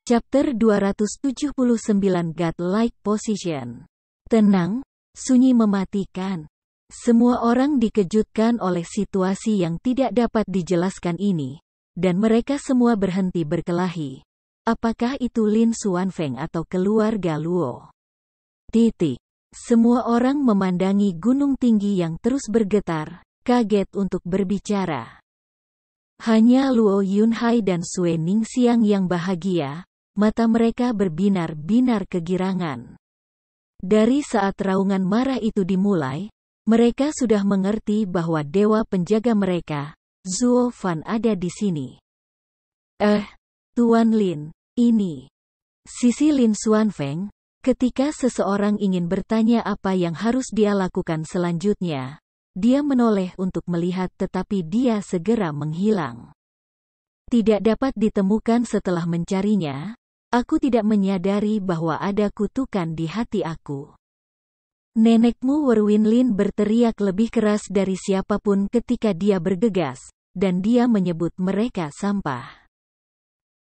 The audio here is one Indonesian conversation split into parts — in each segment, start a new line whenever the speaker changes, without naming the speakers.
Chapter 279 God-like Position. Tenang, sunyi mematikan. Semua orang dikejutkan oleh situasi yang tidak dapat dijelaskan ini, dan mereka semua berhenti berkelahi. Apakah itu Lin Xuanfeng atau keluarga Luo? Semua orang memandangi gunung tinggi yang terus bergetar, kaget untuk berbicara. Hanya Luo Yunhai dan Sue Ningxiang yang bahagia, mata mereka berbinar-binar kegirangan. Dari saat raungan marah itu dimulai, mereka sudah mengerti bahwa dewa penjaga mereka, Zuo Fan, ada di sini. Tuan Lin, ini. Sisi Lin Xuanfeng, ketika seseorang ingin bertanya apa yang harus dia lakukan selanjutnya, dia menoleh untuk melihat tetapi dia segera menghilang. Tidak dapat ditemukan setelah mencarinya. Aku tidak menyadari bahwa ada kutukan di hati aku. Nenekmu Werwin berteriak lebih keras dari siapapun ketika dia bergegas, dan dia menyebut mereka sampah.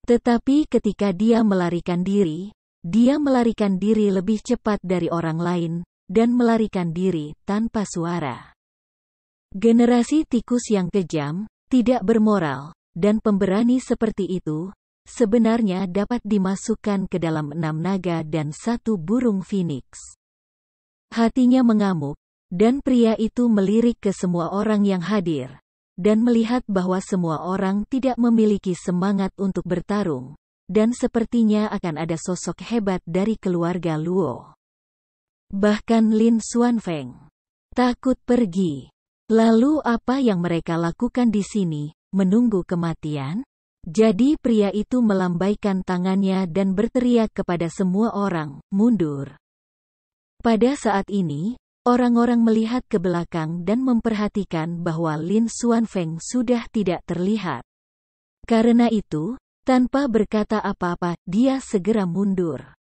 Tetapi ketika dia melarikan diri lebih cepat dari orang lain, dan melarikan diri tanpa suara. Generasi tikus yang kejam, tidak bermoral, dan pemberani seperti itu, sebenarnya dapat dimasukkan ke dalam 6 naga dan 1 burung phoenix. Hatinya mengamuk, dan pria itu melirik ke semua orang yang hadir, dan melihat bahwa semua orang tidak memiliki semangat untuk bertarung, dan sepertinya akan ada sosok hebat dari keluarga Luo. Bahkan Lin Xuanfeng takut pergi. Lalu apa yang mereka lakukan di sini, menunggu kematian? Jadi pria itu melambaikan tangannya dan berteriak kepada semua orang, mundur. Pada saat ini, orang-orang melihat ke belakang dan memperhatikan bahwa Lin Xuanfeng sudah tidak terlihat. Karena itu, tanpa berkata apa-apa, dia segera mundur.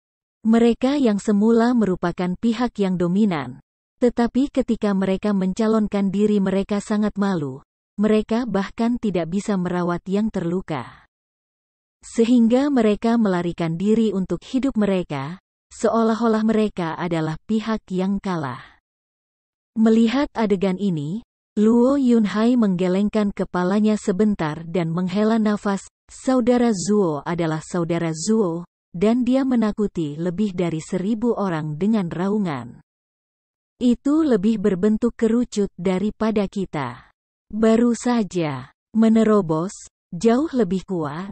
Mereka yang semula merupakan pihak yang dominan, tetapi ketika mereka mencalonkan diri mereka sangat malu. Mereka bahkan tidak bisa merawat yang terluka. Sehingga mereka melarikan diri untuk hidup mereka, seolah-olah mereka adalah pihak yang kalah. Melihat adegan ini, Luo Yunhai menggelengkan kepalanya sebentar dan menghela nafas. Saudara Zuo adalah saudara Zuo, dan dia menakuti lebih dari 1000 orang dengan raungan. Itu lebih berbentuk kerucut daripada kita. Baru saja menerobos, jauh lebih kuat.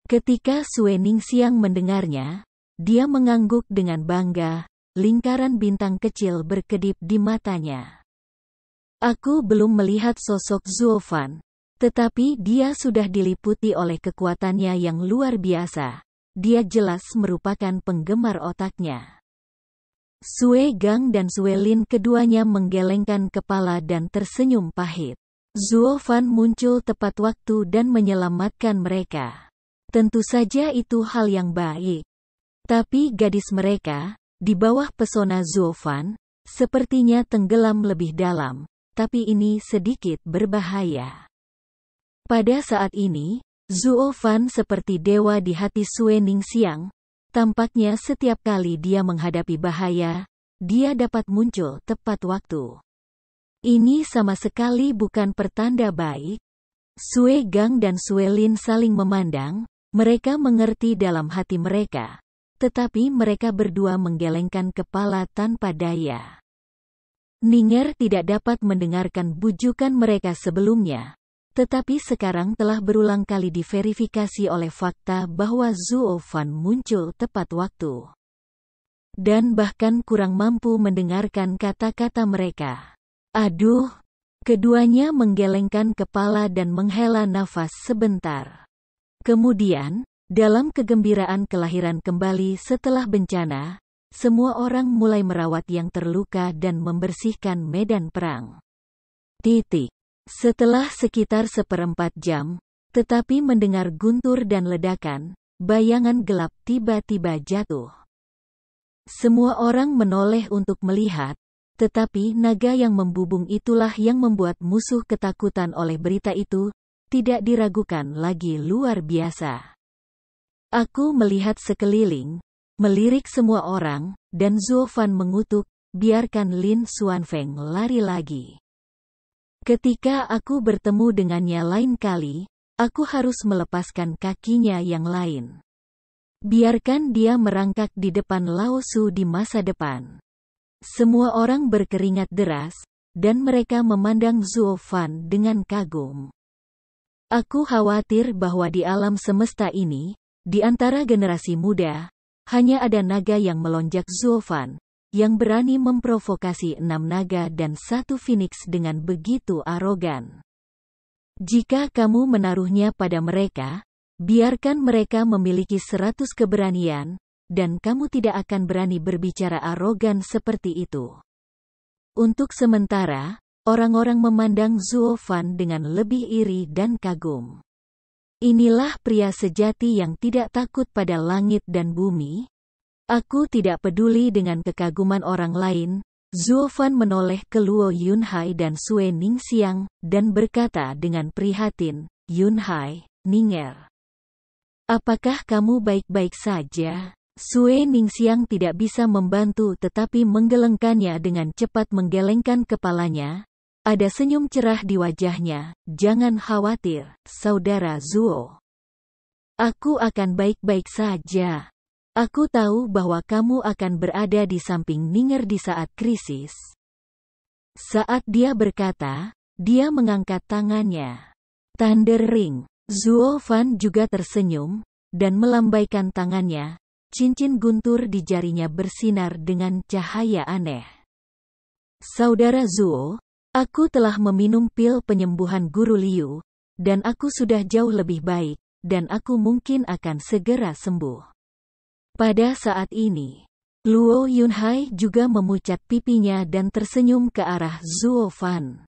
Ketika Sue Ningxiang mendengarnya, dia mengangguk dengan bangga, lingkaran bintang kecil berkedip di matanya. Aku belum melihat sosok Zuo Fan, tetapi dia sudah diliputi oleh kekuatannya yang luar biasa. Dia jelas merupakan penggemar otaknya. Sue Gang dan Sue Lin keduanya menggelengkan kepala dan tersenyum pahit. Zuo Fan muncul tepat waktu dan menyelamatkan mereka. Tentu saja itu hal yang baik. Tapi gadis mereka, di bawah pesona Zuo Fan, sepertinya tenggelam lebih dalam, tapi ini sedikit berbahaya. Pada saat ini, Zuo Fan seperti dewa di hati Sue Ningxiang. Tampaknya setiap kali dia menghadapi bahaya, dia dapat muncul tepat waktu. Ini sama sekali bukan pertanda baik. Sue Gang dan Sue Lin saling memandang, mereka mengerti dalam hati mereka. Tetapi mereka berdua menggelengkan kepala tanpa daya. Ninger tidak dapat mendengarkan bujukan mereka sebelumnya. Tetapi sekarang telah berulang kali diverifikasi oleh fakta bahwa Zuo Fan muncul tepat waktu. Dan bahkan kurang mampu mendengarkan kata-kata mereka. Aduh, keduanya menggelengkan kepala dan menghela nafas sebentar. Kemudian, dalam kegembiraan kelahiran kembali setelah bencana, semua orang mulai merawat yang terluka dan membersihkan medan perang. Setelah sekitar 1/4 jam, tetapi mendengar guntur dan ledakan, bayangan gelap tiba-tiba jatuh. Semua orang menoleh untuk melihat, tetapi naga yang membubung itulah yang membuat musuh ketakutan oleh berita itu, tidak diragukan lagi luar biasa. Aku melihat sekeliling, melirik semua orang, dan Zuo Fan mengutuk, biarkan Lin Xuanfeng lari lagi. Ketika aku bertemu dengannya lain kali, aku harus melepaskan kakinya yang lain. Biarkan dia merangkak di depan Lao Su di masa depan. Semua orang berkeringat deras, dan mereka memandang Zuo Fan dengan kagum. Aku khawatir bahwa di alam semesta ini, di antara generasi muda, hanya ada naga yang melonjak Zuo Fan, yang berani memprovokasi 6 naga dan 1 phoenix dengan begitu arogan. Jika kamu menaruhnya pada mereka, biarkan mereka memiliki 100 keberanian, dan kamu tidak akan berani berbicara arogan seperti itu. Untuk sementara, orang-orang memandang Zuo Fan dengan lebih iri dan kagum. Inilah pria sejati yang tidak takut pada langit dan bumi. Aku tidak peduli dengan kekaguman orang lain. Zuo Fan menoleh ke Luo Yunhai dan Sue Ningxiang, dan berkata dengan prihatin, Yunhai, Ninger. Apakah kamu baik-baik saja? Sue Ningxiang tidak bisa membantu tetapi menggelengkannya dengan cepat menggelengkan kepalanya. Ada senyum cerah di wajahnya. Jangan khawatir, saudara Zuo. Aku akan baik-baik saja. Aku tahu bahwa kamu akan berada di samping Ninger di saat krisis. Saat dia berkata, dia mengangkat tangannya. Thunder Ring. Zuo Fan juga tersenyum, dan melambaikan tangannya. Cincin guntur di jarinya bersinar dengan cahaya aneh. Saudara Zuo, aku telah meminum pil penyembuhan Guru Liu, dan aku sudah jauh lebih baik, dan aku mungkin akan segera sembuh. Pada saat ini, Luo Yunhai juga memucat pipinya dan tersenyum ke arah Zuo Fan.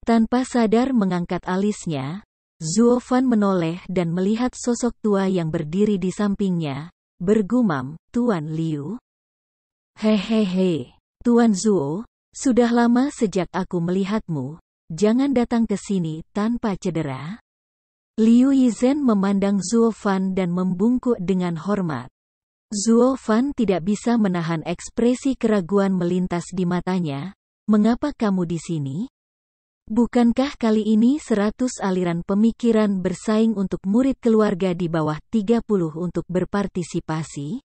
Tanpa sadar mengangkat alisnya, Zuo Fan menoleh dan melihat sosok tua yang berdiri di sampingnya, bergumam, Tuan Liu. Hehehe, Tuan Zuo. Sudah lama sejak aku melihatmu, jangan datang ke sini tanpa cedera. Liu Yizhen memandang Zuo Fan dan membungkuk dengan hormat. Zuo Fan tidak bisa menahan ekspresi keraguan melintas di matanya. Mengapa kamu di sini? Bukankah kali ini 100 aliran pemikiran bersaing untuk murid keluarga di bawah 30 untuk berpartisipasi?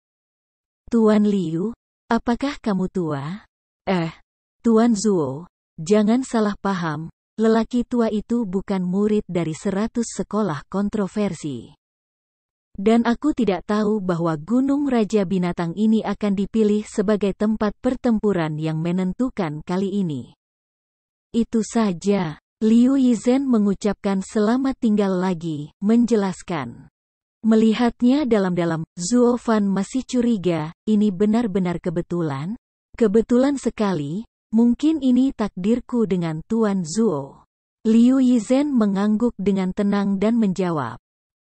Tuan Liu, apakah kamu tua? Tuan Zuo, jangan salah paham, lelaki tua itu bukan murid dari 100 sekolah kontroversi. Dan aku tidak tahu bahwa Gunung Raja Binatang ini akan dipilih sebagai tempat pertempuran yang menentukan kali ini. Itu saja, Liu Yizhen mengucapkan selamat tinggal lagi, menjelaskan. Melihatnya dalam-dalam, Zuo Fan masih curiga, ini benar-benar kebetulan? Kebetulan sekali. Mungkin ini takdirku dengan Tuan Zuo. Liu Yizhen mengangguk dengan tenang dan menjawab.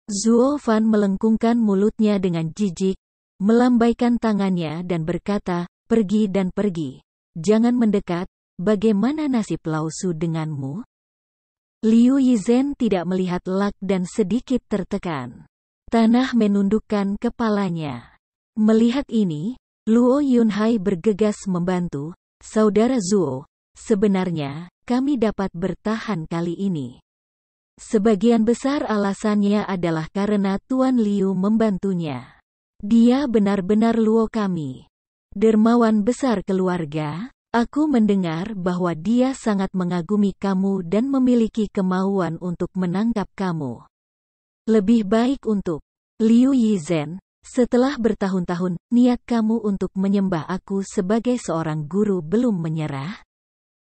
Zuo Fan melengkungkan mulutnya dengan jijik, melambaikan tangannya dan berkata, pergi dan pergi. Jangan mendekat, bagaimana nasib Lao Su denganmu? Liu Yizhen tidak melihat Lak dan sedikit tertekan. Tanah menundukkan kepalanya. Melihat ini, Luo Yunhai bergegas membantu. Saudara Zuo, sebenarnya, kami dapat bertahan kali ini. Sebagian besar alasannya adalah karena Tuan Liu membantunya. Dia benar-benar Luo kami. Dermawan besar keluarga, aku mendengar bahwa dia sangat mengagumi kamu dan memiliki kemauan untuk menangkap kamu. Lebih baik untuk Liu Yizhen. Setelah bertahun-tahun, niat kamu untuk menyembah aku sebagai seorang guru belum menyerah?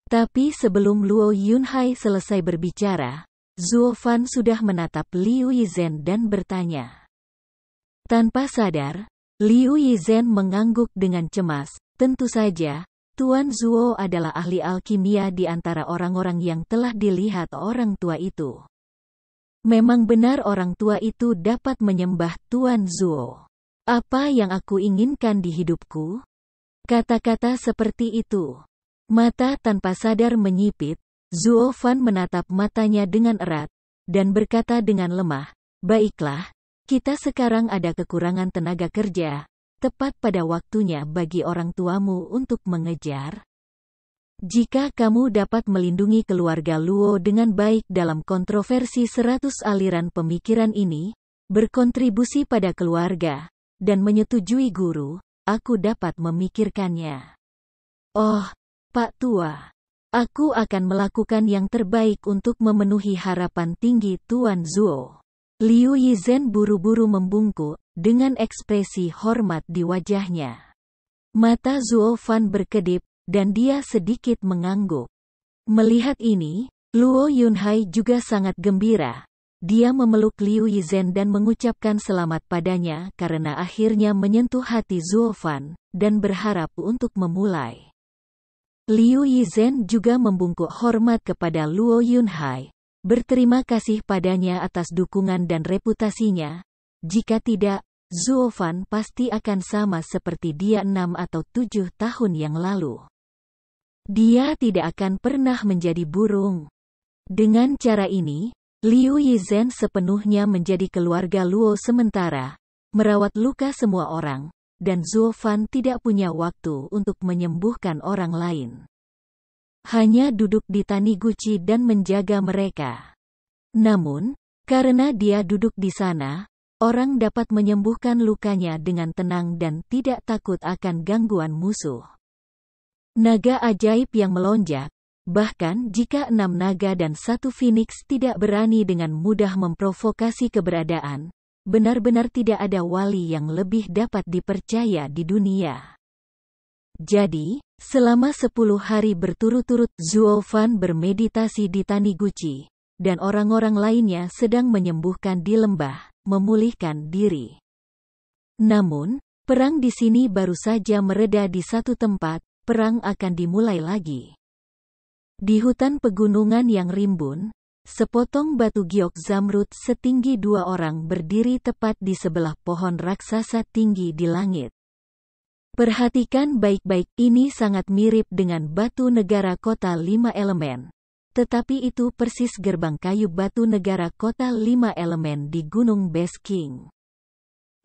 Tapi sebelum Luo Yunhai selesai berbicara, Zuo Fan sudah menatap Liu Yizhen dan bertanya. Tanpa sadar, Liu Yizhen mengangguk dengan cemas. Tentu saja, Tuan Zuo adalah ahli alkimia di antara orang-orang yang telah dilihat orang tua itu. Memang benar orang tua itu dapat menyembah Tuan Zuo. Apa yang aku inginkan di hidupku? Kata-kata seperti itu. Mata tanpa sadar menyipit, Zuo Fan menatap matanya dengan erat, dan berkata dengan lemah, baiklah, Kita sekarang ada kekurangan tenaga kerja, tepat pada waktunya bagi orang tuamu untuk mengejar. Jika kamu dapat melindungi keluarga Luo dengan baik dalam kontroversi 100 aliran pemikiran ini, berkontribusi pada keluarga, dan menyetujui guru, aku dapat memikirkannya. Oh, Pak Tua. Aku akan melakukan yang terbaik untuk memenuhi harapan tinggi Tuan Zuo. Liu Yizhen buru-buru membungkuk, dengan ekspresi hormat di wajahnya. Mata Zuo Fan berkedip, dan dia sedikit mengangguk. Melihat ini, Luo Yunhai juga sangat gembira. Dia memeluk Liu Yizhen dan mengucapkan selamat padanya karena akhirnya menyentuh hati Zuo Fan, dan berharap untuk memulai. Liu Yizhen juga membungkuk hormat kepada Luo Yunhai, berterima kasih padanya atas dukungan dan reputasinya. Jika tidak, Zuo Fan pasti akan sama seperti dia 6 atau 7 tahun yang lalu. Dia tidak akan pernah menjadi burung. Dengan cara ini, Liu Yizhen sepenuhnya menjadi keluarga Luo sementara, merawat luka semua orang, dan Zuo Fan tidak punya waktu untuk menyembuhkan orang lain. Hanya duduk di Taniguchi dan menjaga mereka. Namun, karena dia duduk di sana, orang dapat menyembuhkan lukanya dengan tenang dan tidak takut akan gangguan musuh. Naga ajaib yang melonjak, bahkan jika 6 naga dan 1 phoenix tidak berani dengan mudah memprovokasi keberadaan, benar-benar tidak ada wali yang lebih dapat dipercaya di dunia. Jadi, selama 10 hari berturut-turut Zuo Fan bermeditasi di Taniguchi, dan orang-orang lainnya sedang menyembuhkan di lembah, memulihkan diri. Namun, perang di sini baru saja mereda di satu tempat, perang akan dimulai lagi. Di hutan pegunungan yang rimbun, sepotong batu giok zamrud setinggi 2 orang berdiri tepat di sebelah pohon raksasa tinggi di langit. Perhatikan baik-baik, ini sangat mirip dengan batu negara kota 5 elemen. Tetapi itu persis gerbang kayu batu negara kota 5 elemen di Gunung Basking.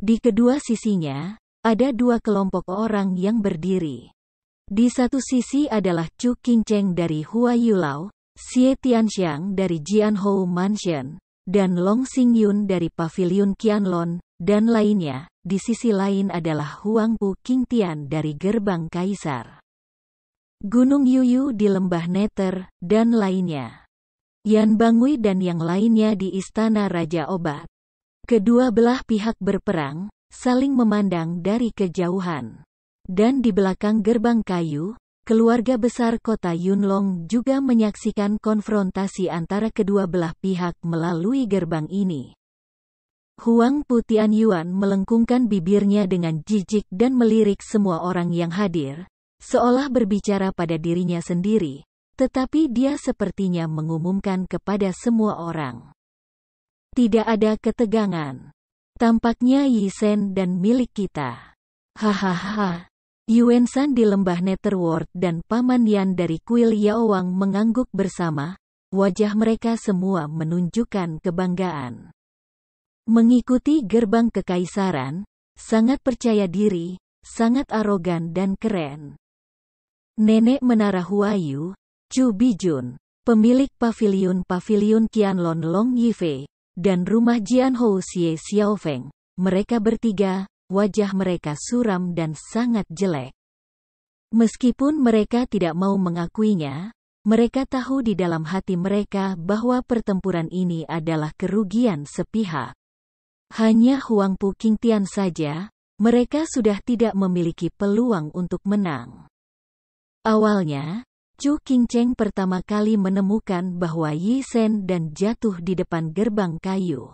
Di kedua sisinya, ada 2 kelompok orang yang berdiri. Di satu sisi adalah Chu Qingcheng dari Hua Yulao, Xie Tianxiang dari Jianhou Mansion, dan Long Xingyun dari Pavilion Qianlong, dan lainnya. Di sisi lain adalah Huangpu Qingtian dari Gerbang Kaisar, Gunung Yuyu di Lembah Nether, dan lainnya. Yan Bangui dan yang lainnya di Istana Raja Obat. Kedua belah pihak berperang, saling memandang dari kejauhan. Dan di belakang gerbang kayu, keluarga besar kota Yunlong juga menyaksikan konfrontasi antara kedua belah pihak melalui gerbang ini. Huangpu Tianyuan melengkungkan bibirnya dengan jijik dan melirik semua orang yang hadir, seolah berbicara pada dirinya sendiri, tetapi dia sepertinya mengumumkan kepada semua orang. Tidak ada ketegangan. Tampaknya Yizhen dan milik kita. Hahaha. Yuan-san di lembah Netherworld dan Paman Yan dari kuil Yaowang mengangguk bersama, wajah mereka semua menunjukkan kebanggaan. Mengikuti gerbang kekaisaran, sangat percaya diri, sangat arogan dan keren. Nenek Menara Huayu, Chu Bijun, pemilik pavilion Qianlong Long Yifei, dan rumah Jianhou Xie Xiaofeng, mereka bertiga, wajah mereka suram dan sangat jelek. Meskipun mereka tidak mau mengakuinya, mereka tahu di dalam hati mereka bahwa pertempuran ini adalah kerugian sepihak. Hanya Huangpu Qingtian saja, mereka sudah tidak memiliki peluang untuk menang. Awalnya, Chu Qingcheng pertama kali menemukan bahwa Yizhen dan jatuh di depan gerbang kayu.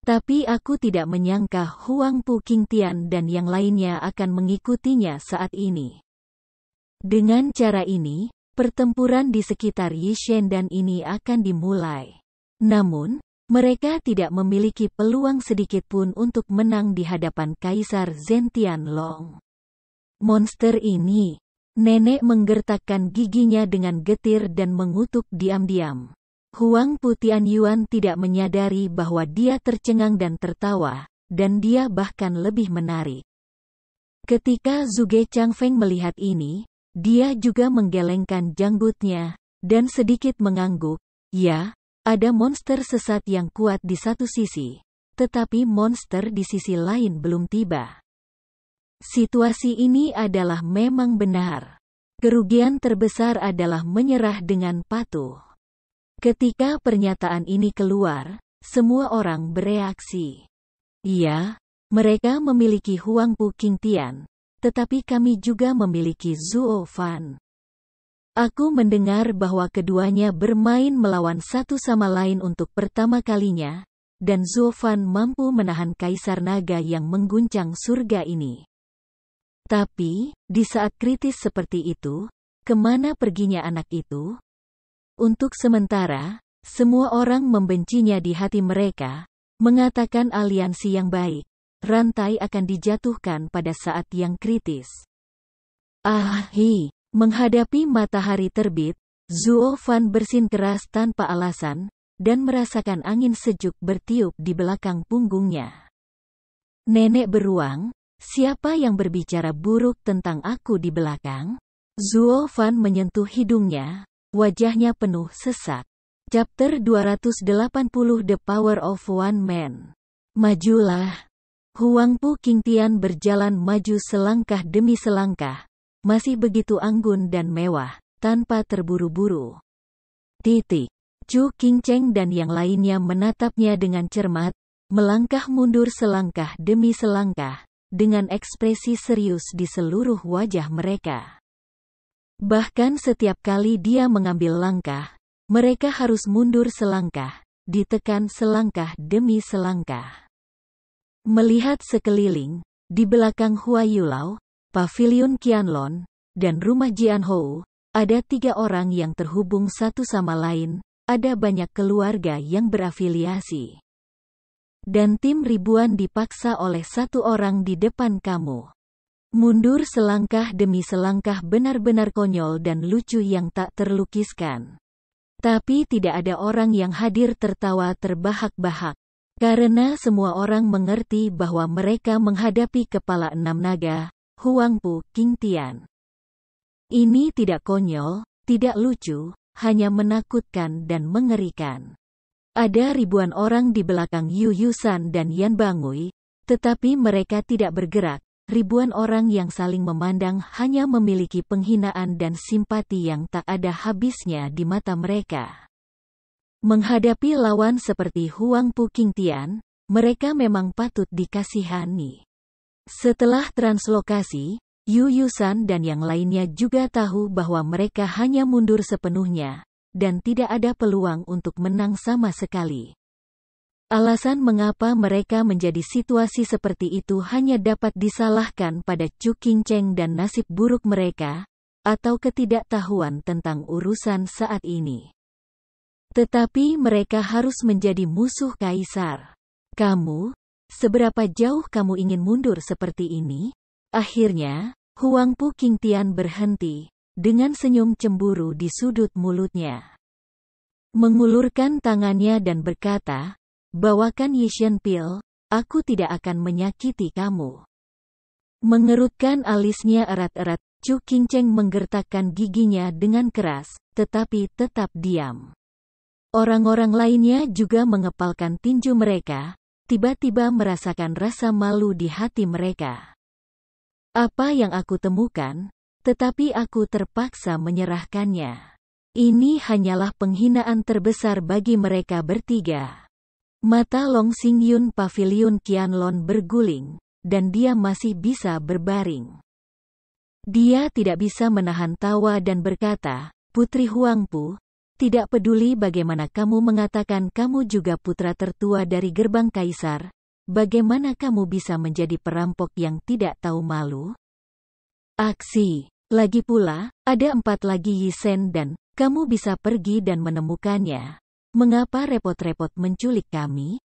Tapi aku tidak menyangka Huangpu Qingtian dan yang lainnya akan mengikutinya saat ini. Dengan cara ini, pertempuran di sekitar Yizhen dan ini akan dimulai. Namun, mereka tidak memiliki peluang sedikitpun untuk menang di hadapan Kaisar Zhen Tianlong. Monster ini, nenek menggertakkan giginya dengan getir dan mengutuk diam-diam. Huang Pu Tianyuan tidak menyadari bahwa dia tercengang dan tertawa, dan dia bahkan lebih menarik. Ketika Zhuge Changfeng melihat ini, dia juga menggelengkan janggutnya, dan sedikit mengangguk. Ya, ada monster sesat yang kuat di satu sisi, tetapi monster di sisi lain belum tiba. Situasi ini adalah memang benar. Kerugian terbesar adalah menyerah dengan patuh. Ketika pernyataan ini keluar, semua orang bereaksi. Iya, mereka memiliki Huang Pu Qingtian, tetapi kami juga memiliki Zhuo Fan. Aku mendengar bahwa keduanya bermain melawan satu sama lain untuk pertama kalinya, dan Zhuo Fan mampu menahan Kaisar Naga yang mengguncang surga ini. Tapi, di saat kritis seperti itu, kemana perginya anak itu? Untuk sementara, semua orang membencinya di hati mereka, mengatakan aliansi yang baik, rantai akan dijatuhkan pada saat yang kritis. Menghadapi matahari terbit, Zhuo Fan bersin keras tanpa alasan, dan merasakan angin sejuk bertiup di belakang punggungnya. Nenek beruang, siapa yang berbicara buruk tentang aku di belakang? Zhuo Fan menyentuh hidungnya, wajahnya penuh sesak. Chapter 280 The Power of One Man. Majulah. Huang Pu Qingtian berjalan maju selangkah demi selangkah, masih begitu anggun dan mewah, tanpa terburu-buru. Chu Qingcheng dan yang lainnya menatapnya dengan cermat, melangkah mundur selangkah demi selangkah, dengan ekspresi serius di seluruh wajah mereka. Bahkan setiap kali dia mengambil langkah, mereka harus mundur selangkah, ditekan selangkah demi selangkah. Melihat sekeliling, di belakang Hua Yulao, Paviliun Qianlong, dan rumah Jianhou, ada 3 orang yang terhubung satu sama lain, ada banyak keluarga yang berafiliasi. Dan tim ribuan dipaksa oleh 1 orang di depan kamu. Mundur selangkah demi selangkah benar-benar konyol dan lucu yang tak terlukiskan. Tapi tidak ada orang yang hadir tertawa terbahak-bahak. Karena semua orang mengerti bahwa mereka menghadapi kepala 6 naga, Huang Pu Qingtian. Ini tidak konyol, tidak lucu, hanya menakutkan dan mengerikan. Ada ribuan orang di belakang Yu Yusan dan Yan Bangui, tetapi mereka tidak bergerak. Ribuan orang yang saling memandang hanya memiliki penghinaan dan simpati yang tak ada habisnya di mata mereka. Menghadapi lawan seperti Huang Pu Qingtian, mereka memang patut dikasihani. Setelah translokasi, Yu Yusan dan yang lainnya juga tahu bahwa mereka hanya mundur sepenuhnya, dan tidak ada peluang untuk menang sama sekali. Alasan mengapa mereka menjadi situasi seperti itu hanya dapat disalahkan pada Chu Qingcheng dan nasib buruk mereka, atau ketidaktahuan tentang urusan saat ini. Tetapi mereka harus menjadi musuh kaisar. Kamu, seberapa jauh kamu ingin mundur seperti ini? Akhirnya, Huang Pu Qingtian berhenti, dengan senyum cemburu di sudut mulutnya. Mengulurkan tangannya dan berkata, bawakan Yishen Pil, aku tidak akan menyakiti kamu. Mengerutkan alisnya erat-erat, Chu Qingcheng menggertakkan giginya dengan keras, tetapi tetap diam. Orang-orang lainnya juga mengepalkan tinju mereka, tiba-tiba merasakan rasa malu di hati mereka. Apa yang aku temukan, tetapi aku terpaksa menyerahkannya. Ini hanyalah penghinaan terbesar bagi mereka bertiga. Mata Long Xingyun Paviliun Qianlong berguling, dan dia masih bisa berbaring. Dia tidak bisa menahan tawa dan berkata, Putri Huang Pu, tidak peduli bagaimana kamu mengatakan kamu juga putra tertua dari gerbang kaisar, bagaimana kamu bisa menjadi perampok yang tidak tahu malu? Aksi. Lagi pula, ada 4 lagi Yisen dan, kamu bisa pergi dan menemukannya. Mengapa repot-repot menculik kami?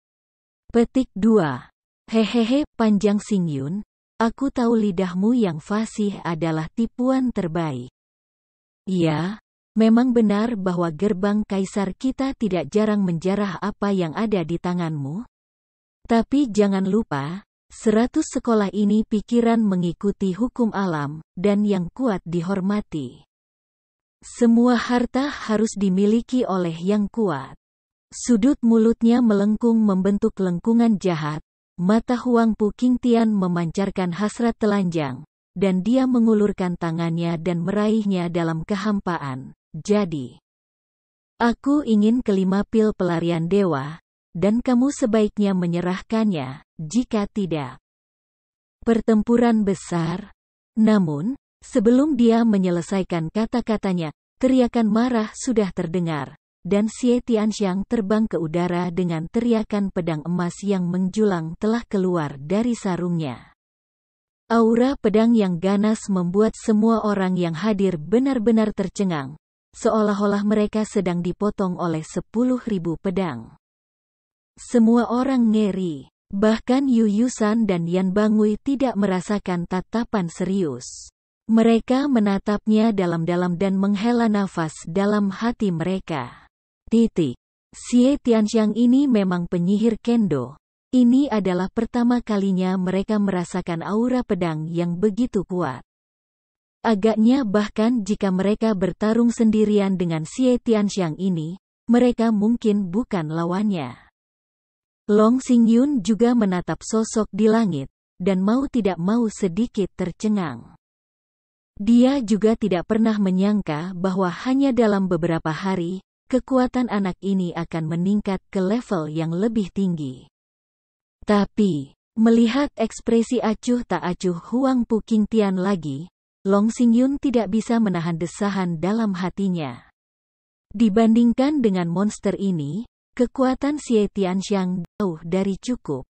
Petik 2. Hehehe, Panjang Xingyun, aku tahu lidahmu yang fasih adalah tipuan terbaik. Ya, memang benar bahwa gerbang kaisar kita tidak jarang menjarah apa yang ada di tanganmu? Tapi jangan lupa, 100 sekolah ini pikiran mengikuti hukum alam, dan yang kuat dihormati. Semua harta harus dimiliki oleh yang kuat. Sudut mulutnya melengkung membentuk lengkungan jahat, mata Huang Pu Qingtian memancarkan hasrat telanjang, dan dia mengulurkan tangannya dan meraihnya dalam kehampaan. Jadi, aku ingin kelima pil pelarian dewa, dan kamu sebaiknya menyerahkannya, jika tidak. Pertempuran besar. Namun, sebelum dia menyelesaikan kata-katanya, teriakan marah sudah terdengar, dan Xie Tianxiang terbang ke udara dengan teriakan pedang emas yang menjulang telah keluar dari sarungnya. Aura pedang yang ganas membuat semua orang yang hadir benar-benar tercengang, seolah-olah mereka sedang dipotong oleh 10.000 pedang. Semua orang ngeri, bahkan Yu Yusan dan Yan Bangui tidak merasakan tatapan serius. Mereka menatapnya dalam-dalam dan menghela nafas dalam hati mereka. Xie Tianxiang ini memang penyihir kendo. Ini adalah pertama kalinya mereka merasakan aura pedang yang begitu kuat. Agaknya bahkan jika mereka bertarung sendirian dengan Xie Tianxiang ini, mereka mungkin bukan lawannya. Long Xingyun juga menatap sosok di langit, dan mau tidak mau sedikit tercengang. Dia juga tidak pernah menyangka bahwa hanya dalam beberapa hari, kekuatan anak ini akan meningkat ke level yang lebih tinggi. Tapi, melihat ekspresi acuh tak acuh Huang Pu Qingtian lagi, Long Xingyun tidak bisa menahan desahan dalam hatinya. Dibandingkan dengan monster ini, kekuatan Xie Tianxiang jauh dari cukup.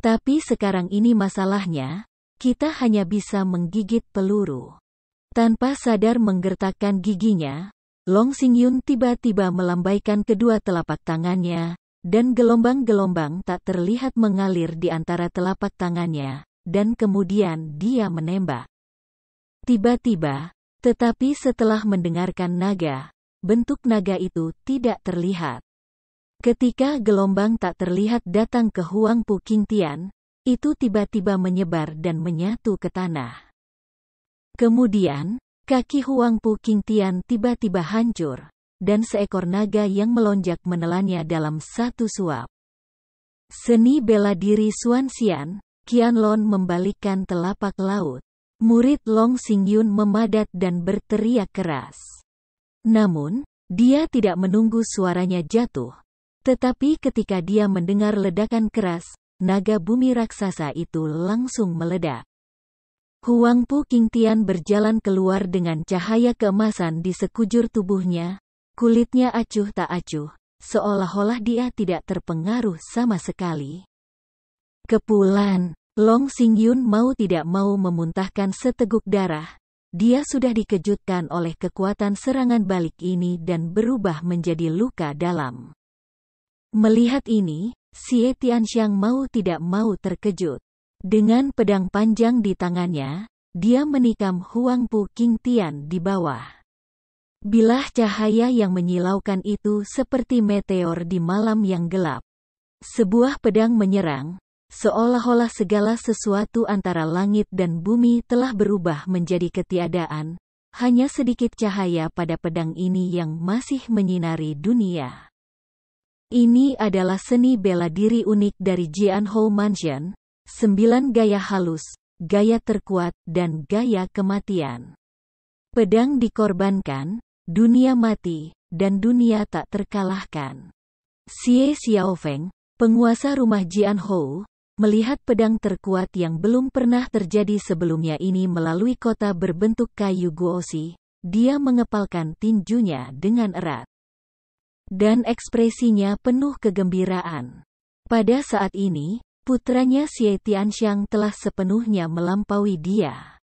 Tapi sekarang ini masalahnya, kita hanya bisa menggigit peluru. Tanpa sadar menggertakkan giginya, Long Xingyun tiba-tiba melambaikan kedua telapak tangannya, dan gelombang-gelombang tak terlihat mengalir di antara telapak tangannya, dan kemudian dia menembak. Tiba-tiba, tetapi setelah mendengarkan naga, bentuk naga itu tidak terlihat. Ketika gelombang tak terlihat datang ke Huang Pu Qingtian, itu tiba-tiba menyebar dan menyatu ke tanah. Kemudian, kaki Huang Pu Qingtian tiba-tiba hancur, dan seekor naga yang melonjak menelannya dalam satu suap. Seni bela diri Xuanxian, Qianlong membalikkan telapak laut. Murid Long Xingyun memadat dan berteriak keras. Namun, dia tidak menunggu suaranya jatuh. Tetapi ketika dia mendengar ledakan keras, naga bumi raksasa itu langsung meledak. Huang Pu Qingtian berjalan keluar dengan cahaya keemasan di sekujur tubuhnya, kulitnya acuh tak acuh, seolah-olah dia tidak terpengaruh sama sekali. Kepulan, Long Xingyun mau tidak mau memuntahkan seteguk darah. Dia sudah dikejutkan oleh kekuatan serangan balik ini dan berubah menjadi luka dalam. Melihat ini, Xie Tianxiang mau tidak mau terkejut. Dengan pedang panjang di tangannya, dia menikam Huang Pu Qingtian di bawah. Bilah cahaya yang menyilaukan itu seperti meteor di malam yang gelap. Sebuah pedang menyerang, seolah-olah segala sesuatu antara langit dan bumi telah berubah menjadi ketiadaan, hanya sedikit cahaya pada pedang ini yang masih menyinari dunia. Ini adalah seni bela diri unik dari Jianhou Mansion, 9 gaya halus, gaya terkuat, dan gaya kematian. Pedang dikorbankan, dunia mati, dan dunia tak terkalahkan. Xie Xiaofeng, penguasa rumah Jianhou, melihat pedang terkuat yang belum pernah terjadi sebelumnya ini melalui kota berbentuk kayu guosi, dia mengepalkan tinjunya dengan erat. Dan ekspresinya penuh kegembiraan. Pada saat ini, putranya Xie Tianxiang telah sepenuhnya melampaui dia.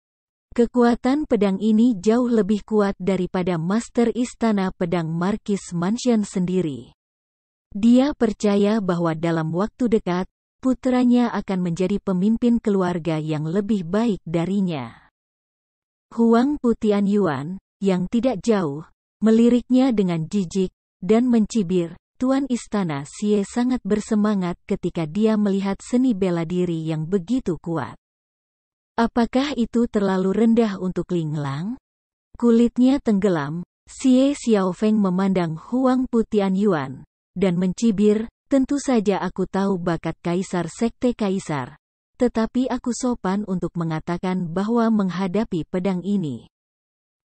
Kekuatan pedang ini jauh lebih kuat daripada Master Istana Pedang Markis Mansion sendiri. Dia percaya bahwa dalam waktu dekat, putranya akan menjadi pemimpin keluarga yang lebih baik darinya. Huang Pu Tianyuan, yang tidak jauh, meliriknya dengan jijik, dan mencibir. Tuan Istana Xie sangat bersemangat ketika dia melihat seni bela diri yang begitu kuat. Apakah itu terlalu rendah untuk Ling Lang? Kulitnya tenggelam, Xie Xiaofeng memandang Huang Pu Tianyuan, dan mencibir, tentu saja aku tahu bakat Kaisar Sekte Kaisar, tetapi aku sopan untuk mengatakan bahwa menghadapi pedang ini,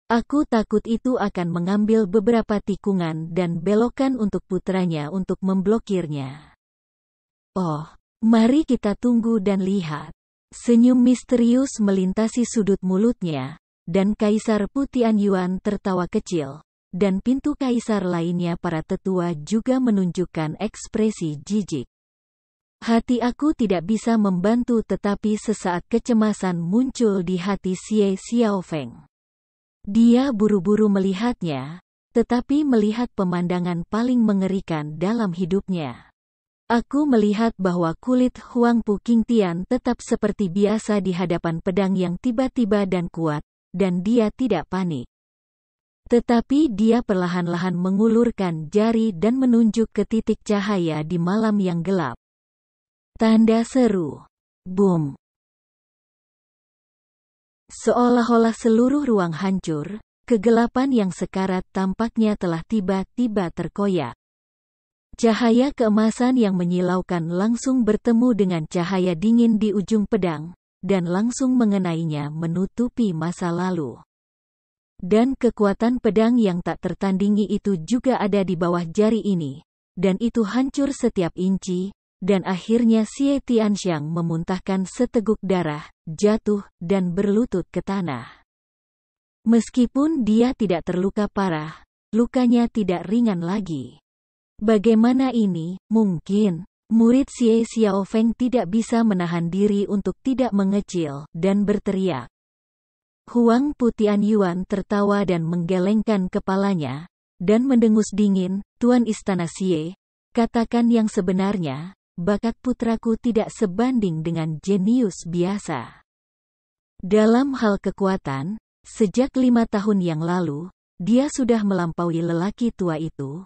aku takut itu akan mengambil beberapa tikungan dan belokan untuk putranya untuk memblokirnya. Oh, mari kita tunggu dan lihat. Senyum misterius melintasi sudut mulutnya, dan Kaisar Pu Tianyuan tertawa kecil, dan pintu kaisar lainnya para tetua juga menunjukkan ekspresi jijik. Hati aku tidak bisa membantu tetapi sesaat kecemasan muncul di hati Xie Xiaofeng. Dia buru-buru melihatnya, tetapi melihat pemandangan paling mengerikan dalam hidupnya. Aku melihat bahwa kulit Huang Pu Qingtian tetap seperti biasa di hadapan pedang yang tiba-tiba dan kuat, dan dia tidak panik. Tetapi dia perlahan-lahan mengulurkan jari dan menunjuk ke titik cahaya di malam yang gelap. Tanda seru. Boom. Seolah-olah seluruh ruang hancur, kegelapan yang sekarat tampaknya telah tiba-tiba terkoyak. Cahaya keemasan yang menyilaukan langsung bertemu dengan cahaya dingin di ujung pedang, dan langsung mengenainya menutupi masa lalu. Dan kekuatan pedang yang tak tertandingi itu juga ada di bawah jari ini, dan itu hancur setiap inci, dan akhirnya Xie Tianxiang memuntahkan seteguk darah, jatuh, dan berlutut ke tanah. Meskipun dia tidak terluka parah, lukanya tidak ringan lagi. Bagaimana ini mungkin? Murid Xie Xiaofeng tidak bisa menahan diri untuk tidak mengecil dan berteriak. Huang Pu Tianyuan tertawa dan menggelengkan kepalanya, dan mendengus dingin, Tuan Istana Xie, katakan yang sebenarnya, bakat putraku tidak sebanding dengan jenius biasa. Dalam hal kekuatan, sejak 5 tahun yang lalu, dia sudah melampaui lelaki tua itu.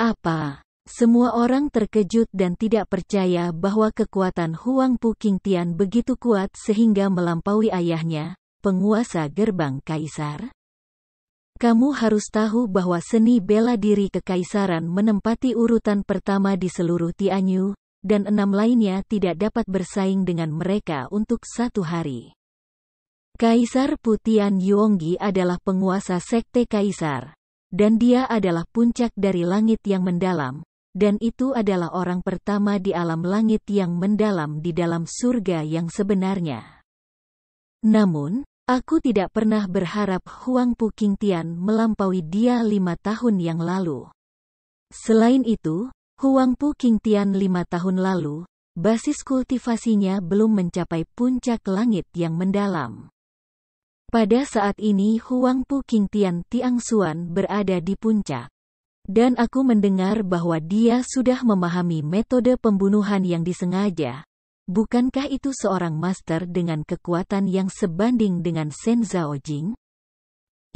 Apa? Semua orang terkejut dan tidak percaya bahwa kekuatan Huang Pu Qingtian begitu kuat sehingga melampaui ayahnya, penguasa gerbang kaisar. Kamu harus tahu bahwa seni bela diri kekaisaran menempati urutan pertama di seluruh Tianyu, dan 6 lainnya tidak dapat bersaing dengan mereka untuk 1 hari. Kaisar Pu Tianyuonggi adalah penguasa sekte kaisar. Dan dia adalah puncak dari langit yang mendalam, dan itu adalah orang pertama di alam langit yang mendalam di dalam surga yang sebenarnya. Namun, aku tidak pernah berharap Huang Pu Qingtian melampaui dia 5 tahun yang lalu. Selain itu, Huang Pu Qingtian 5 tahun lalu, basis kultivasinya belum mencapai puncak langit yang mendalam. Pada saat ini Huang Pu Qingtian Tiangxuan berada di puncak. Dan aku mendengar bahwa dia sudah memahami metode pembunuhan yang disengaja. Bukankah itu seorang master dengan kekuatan yang sebanding dengan Shen Zhaojing?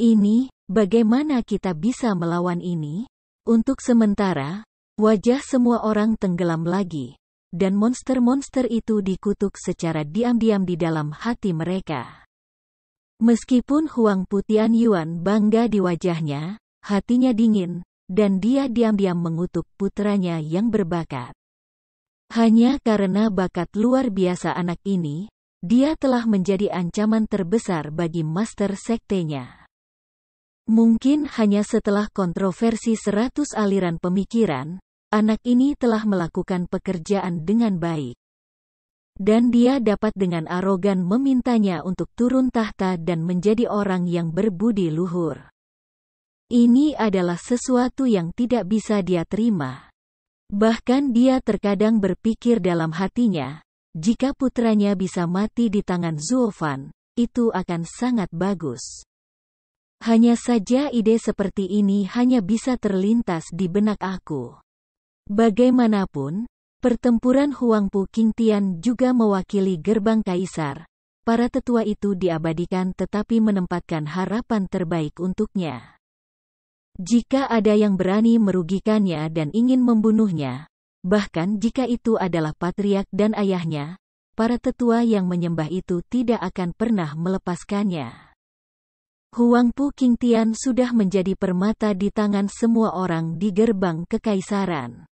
Ini, bagaimana kita bisa melawan ini? Untuk sementara, wajah semua orang tenggelam lagi. Dan monster-monster itu dikutuk secara diam-diam di dalam hati mereka. Meskipun Huang Pu Tianyuan bangga di wajahnya, hatinya dingin, dan dia diam-diam mengutuk putranya yang berbakat. Hanya karena bakat luar biasa anak ini, dia telah menjadi ancaman terbesar bagi master sektenya. Mungkin hanya setelah kontroversi 100 aliran pemikiran, anak ini telah melakukan pekerjaan dengan baik. Dan dia dapat dengan arogan memintanya untuk turun tahta dan menjadi orang yang berbudi luhur. Ini adalah sesuatu yang tidak bisa dia terima. Bahkan dia terkadang berpikir dalam hatinya, jika putranya bisa mati di tangan Zhuo Fan, itu akan sangat bagus. Hanya saja ide seperti ini hanya bisa terlintas di benak aku. Bagaimanapun, pertempuran Huang Pu Qingtian juga mewakili gerbang kaisar, para tetua itu diabadikan tetapi menempatkan harapan terbaik untuknya. Jika ada yang berani merugikannya dan ingin membunuhnya, bahkan jika itu adalah patriark dan ayahnya, para tetua yang menyembah itu tidak akan pernah melepaskannya. Huangpu Qingtian sudah menjadi permata di tangan semua orang di gerbang kekaisaran.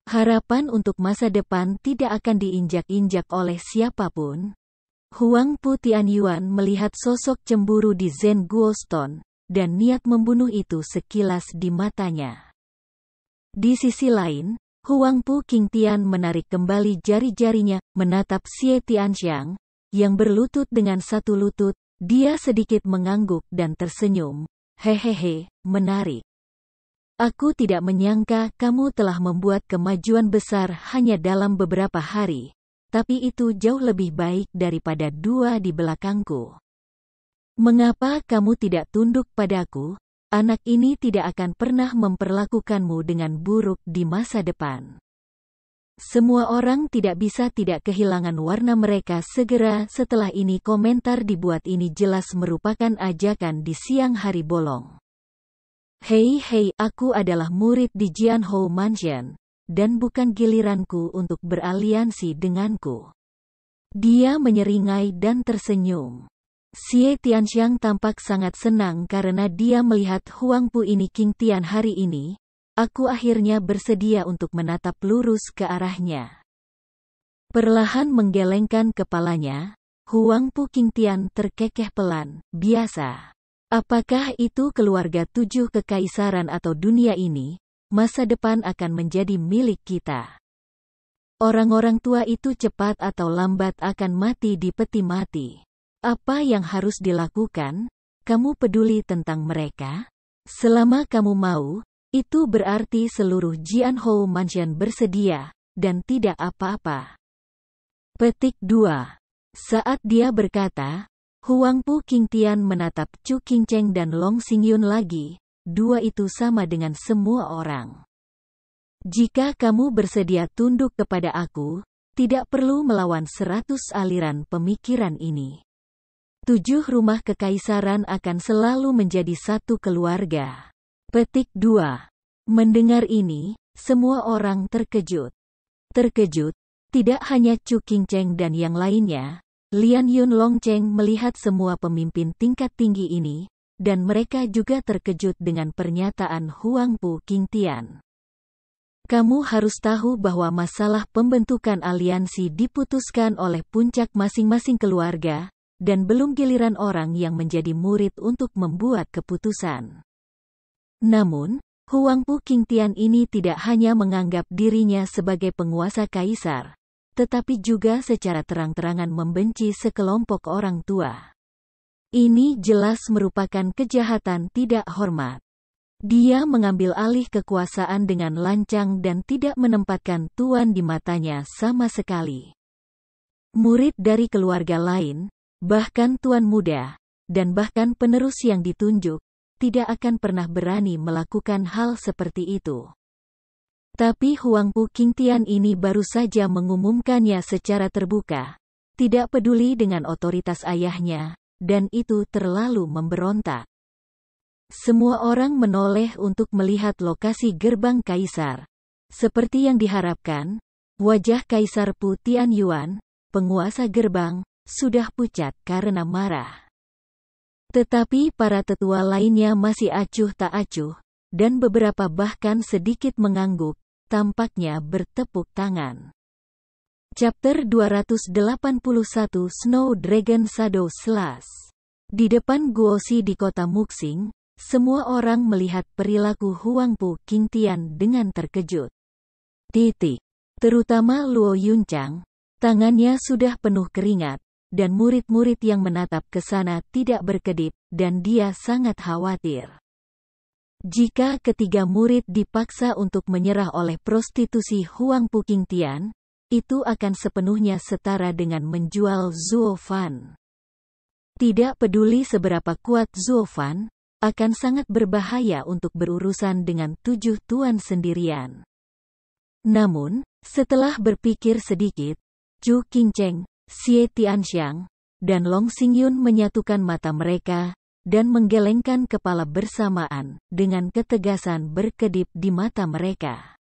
Harapan untuk masa depan tidak akan diinjak-injak oleh siapapun. Huangpu Tianyuan melihat sosok cemburu di Zhen Guoston, dan niat membunuh itu sekilas di matanya. Di sisi lain, Huangpu Qingtian menarik kembali jari-jarinya, menatap Xie Tianxiang, yang berlutut dengan satu lutut. Dia sedikit mengangguk dan tersenyum. Hehehe, menarik. Aku tidak menyangka kamu telah membuat kemajuan besar hanya dalam beberapa hari, tapi itu jauh lebih baik daripada dua di belakangku. Mengapa kamu tidak tunduk padaku? Anak ini tidak akan pernah memperlakukanmu dengan buruk di masa depan. Semua orang tidak bisa tidak kehilangan warna mereka segera setelah ini. Komentar dibuat ini jelas merupakan ajakan di siang hari bolong. Hei, aku adalah murid di Jianhou Mansion, dan bukan giliranku untuk beraliansi denganku. Dia menyeringai dan tersenyum. Xie Tianxiang tampak sangat senang karena dia melihat Huangpu ini Qingtian hari ini. Aku akhirnya bersedia untuk menatap lurus ke arahnya. Perlahan menggelengkan kepalanya, Huangpu Qingtian terkekeh pelan. Biasa. Apakah itu keluarga tujuh kekaisaran atau dunia ini? Masa depan akan menjadi milik kita. Orang-orang tua itu cepat atau lambat akan mati di peti mati. Apa yang harus dilakukan? Kamu peduli tentang mereka? Selama kamu mau, itu berarti seluruh Jianhou Mansion bersedia, dan tidak apa-apa. Petik 2. Saat dia berkata, Huangpu Qingtian menatap Chu Qingcheng dan Long Xingyun lagi, dua itu sama dengan semua orang. Jika kamu bersedia tunduk kepada aku, tidak perlu melawan 100 aliran pemikiran ini. 7 rumah kekaisaran akan selalu menjadi satu keluarga. Petik 2. Mendengar ini, semua orang terkejut. Terkejut, tidak hanya Chu Qingcheng dan yang lainnya, Lian Yun Longcheng melihat semua pemimpin tingkat tinggi ini, dan mereka juga terkejut dengan pernyataan Huangpu Qingtian. Kamu harus tahu bahwa masalah pembentukan aliansi diputuskan oleh puncak masing-masing keluarga, dan belum giliran orang yang menjadi murid untuk membuat keputusan. Namun, Huangpu Qingtian ini tidak hanya menganggap dirinya sebagai penguasa kaisar, tetapi juga secara terang-terangan membenci sekelompok orang tua. Ini jelas merupakan kejahatan tidak hormat. Dia mengambil alih kekuasaan dengan lancang dan tidak menempatkan tuan di matanya sama sekali. Murid dari keluarga lain, bahkan tuan muda, dan bahkan penerus yang ditunjuk, tidak akan pernah berani melakukan hal seperti itu. Tapi Huangpu Qingtian ini baru saja mengumumkannya secara terbuka, tidak peduli dengan otoritas ayahnya, dan itu terlalu memberontak. Semua orang menoleh untuk melihat lokasi gerbang kaisar. Seperti yang diharapkan, wajah Kaisar Pu Tianyuan, penguasa gerbang, sudah pucat karena marah. Tetapi para tetua lainnya masih acuh tak acuh, dan beberapa bahkan sedikit mengangguk, tampaknya bertepuk tangan. Chapter 281 Snow Dragon Shadow Slash. Di depan Guoxi di kota Muxing, semua orang melihat perilaku Huangpu Qingtian dengan terkejut. Terutama Luo Yunchang, tangannya sudah penuh keringat, dan murid-murid yang menatap ke sana tidak berkedip, dan dia sangat khawatir. Jika ketiga murid dipaksa untuk menyerah oleh prostitusi Huangpu Qingtian, itu akan sepenuhnya setara dengan menjual Zuo Fan. Tidak peduli seberapa kuat Zuo Fan, akan sangat berbahaya untuk berurusan dengan 7 tuan sendirian. Namun, setelah berpikir sedikit, Chu Qingcheng, Xie Tianxiang, dan Long Xingyun menyatukan mata mereka, dan menggelengkan kepala bersamaan, dengan ketegasan berkedip di mata mereka.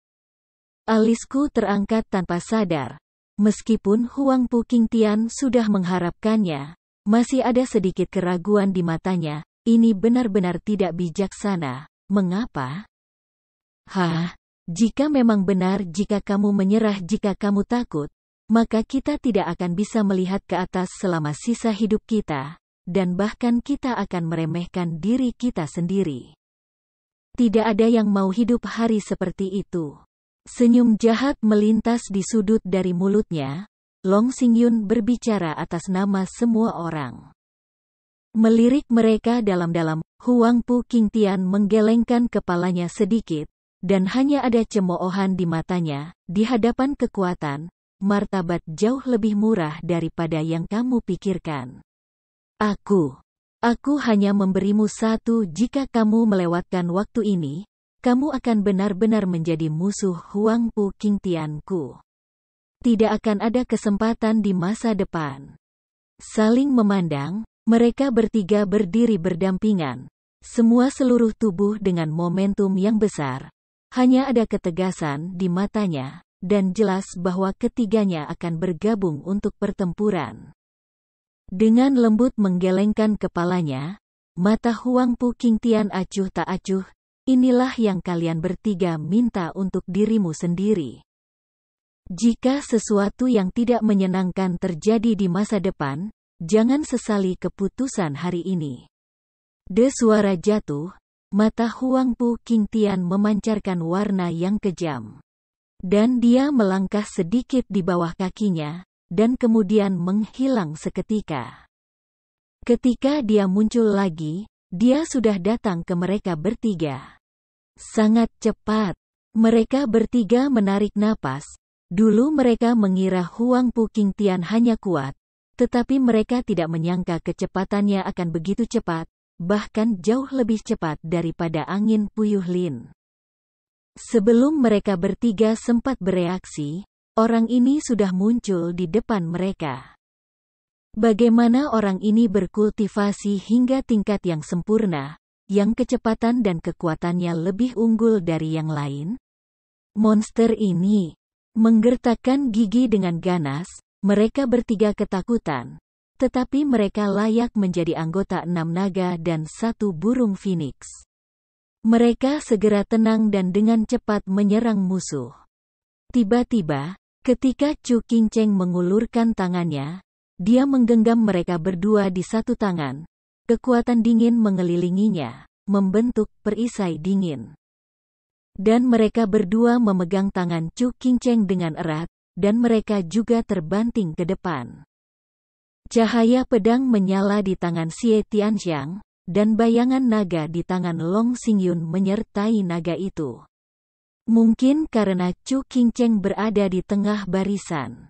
Alisku terangkat tanpa sadar. Meskipun Huang Pu Qingtian sudah mengharapkannya, masih ada sedikit keraguan di matanya. Ini benar-benar tidak bijaksana. Mengapa? Jika memang benar jika kamu menyerah jika kamu takut, maka kita tidak akan bisa melihat ke atas selama sisa hidup kita, dan bahkan kita akan meremehkan diri kita sendiri. Tidak ada yang mau hidup hari seperti itu. Senyum jahat melintas di sudut dari mulutnya. Long Xingyun berbicara atas nama semua orang. Melirik mereka dalam-dalam, Huang Pu Qingtian menggelengkan kepalanya sedikit, dan hanya ada cemoohan di matanya. Di hadapan kekuatan, martabat jauh lebih murah daripada yang kamu pikirkan. Aku hanya memberimu satu. Jika kamu melewatkan waktu ini, kamu akan benar-benar menjadi musuh Huang Pu Qingtianku. Tidak akan ada kesempatan di masa depan. Saling memandang, mereka bertiga berdiri berdampingan. Semua seluruh tubuh dengan momentum yang besar. Hanya ada ketegasan di matanya, dan jelas bahwa ketiganya akan bergabung untuk pertempuran. Dengan lembut menggelengkan kepalanya, mata Huang Pu Qingtian acuh tak acuh. Inilah yang kalian bertiga minta untuk dirimu sendiri. Jika sesuatu yang tidak menyenangkan terjadi di masa depan, jangan sesali keputusan hari ini. Suara jatuh, mata Huang Pu Qingtian memancarkan warna yang kejam. Dan dia melangkah sedikit di bawah kakinya, dan kemudian menghilang seketika. Ketika dia muncul lagi, dia sudah datang ke mereka bertiga. Sangat cepat. Mereka bertiga menarik napas. Dulu mereka mengira Huang Pu Qingtian hanya kuat, tetapi mereka tidak menyangka kecepatannya akan begitu cepat, bahkan jauh lebih cepat daripada angin puyuh lin. Sebelum mereka bertiga sempat bereaksi, orang ini sudah muncul di depan mereka. Bagaimana orang ini berkultivasi hingga tingkat yang sempurna, yang kecepatan dan kekuatannya lebih unggul dari yang lain? Monster ini menggertakkan gigi dengan ganas. Mereka bertiga ketakutan, tetapi mereka layak menjadi anggota 6 naga dan 1 burung phoenix. Mereka segera tenang dan dengan cepat menyerang musuh. Tiba-tiba, ketika Chu Qingcheng mengulurkan tangannya, dia menggenggam mereka berdua di satu tangan. Kekuatan dingin mengelilinginya, membentuk perisai dingin. Dan mereka berdua memegang tangan Chu Qingcheng dengan erat, dan mereka juga terbanting ke depan. Cahaya pedang menyala di tangan Xie Tianxiang, dan bayangan naga di tangan Long Xingyun menyertai naga itu. Mungkin karena Chu Qingcheng berada di tengah barisan.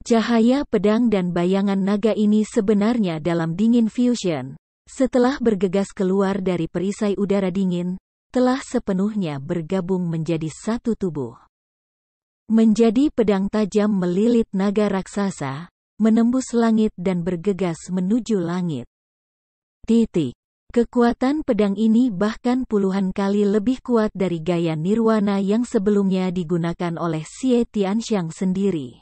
Cahaya pedang dan bayangan naga ini sebenarnya dalam dingin fusion, setelah bergegas keluar dari perisai udara dingin, telah sepenuhnya bergabung menjadi satu tubuh. Menjadi pedang tajam melilit naga raksasa, menembus langit dan bergegas menuju langit. Kekuatan pedang ini bahkan puluhan kali lebih kuat dari gaya nirwana yang sebelumnya digunakan oleh Xie Tianxiang sendiri.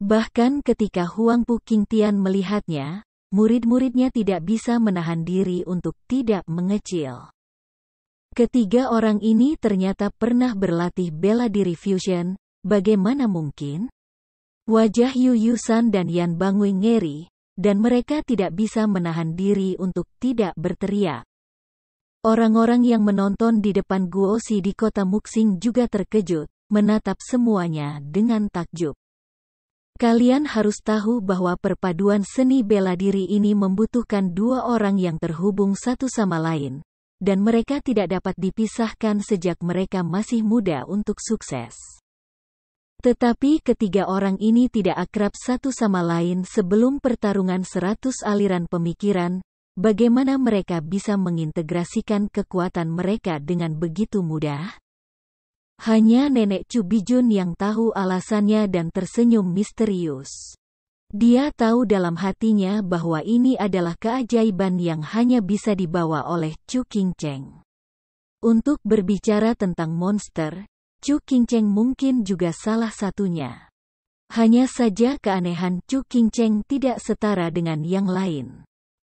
Bahkan ketika Huang Pu Qingtian melihatnya, murid-muridnya tidak bisa menahan diri untuk tidak mengecil. Ketiga orang ini ternyata pernah berlatih bela diri fusion. Bagaimana mungkin? Wajah Yu Yusan dan Yan Bangui ngeri, dan mereka tidak bisa menahan diri untuk tidak berteriak. Orang-orang yang menonton di depan Guosi di kota Muxing juga terkejut, menatap semuanya dengan takjub. Kalian harus tahu bahwa perpaduan seni bela diri ini membutuhkan 2 orang yang terhubung satu sama lain, dan mereka tidak dapat dipisahkan sejak mereka masih muda untuk sukses. Tetapi ketiga orang ini tidak akrab satu sama lain sebelum pertarungan 100 aliran pemikiran. Bagaimana mereka bisa mengintegrasikan kekuatan mereka dengan begitu mudah? Hanya Nenek Chu Bijun yang tahu alasannya dan tersenyum misterius. Dia tahu dalam hatinya bahwa ini adalah keajaiban yang hanya bisa dibawa oleh Chu Qingcheng. Untuk berbicara tentang monster, Chu Qingcheng mungkin juga salah satunya. Hanya saja keanehan Chu Qingcheng tidak setara dengan yang lain.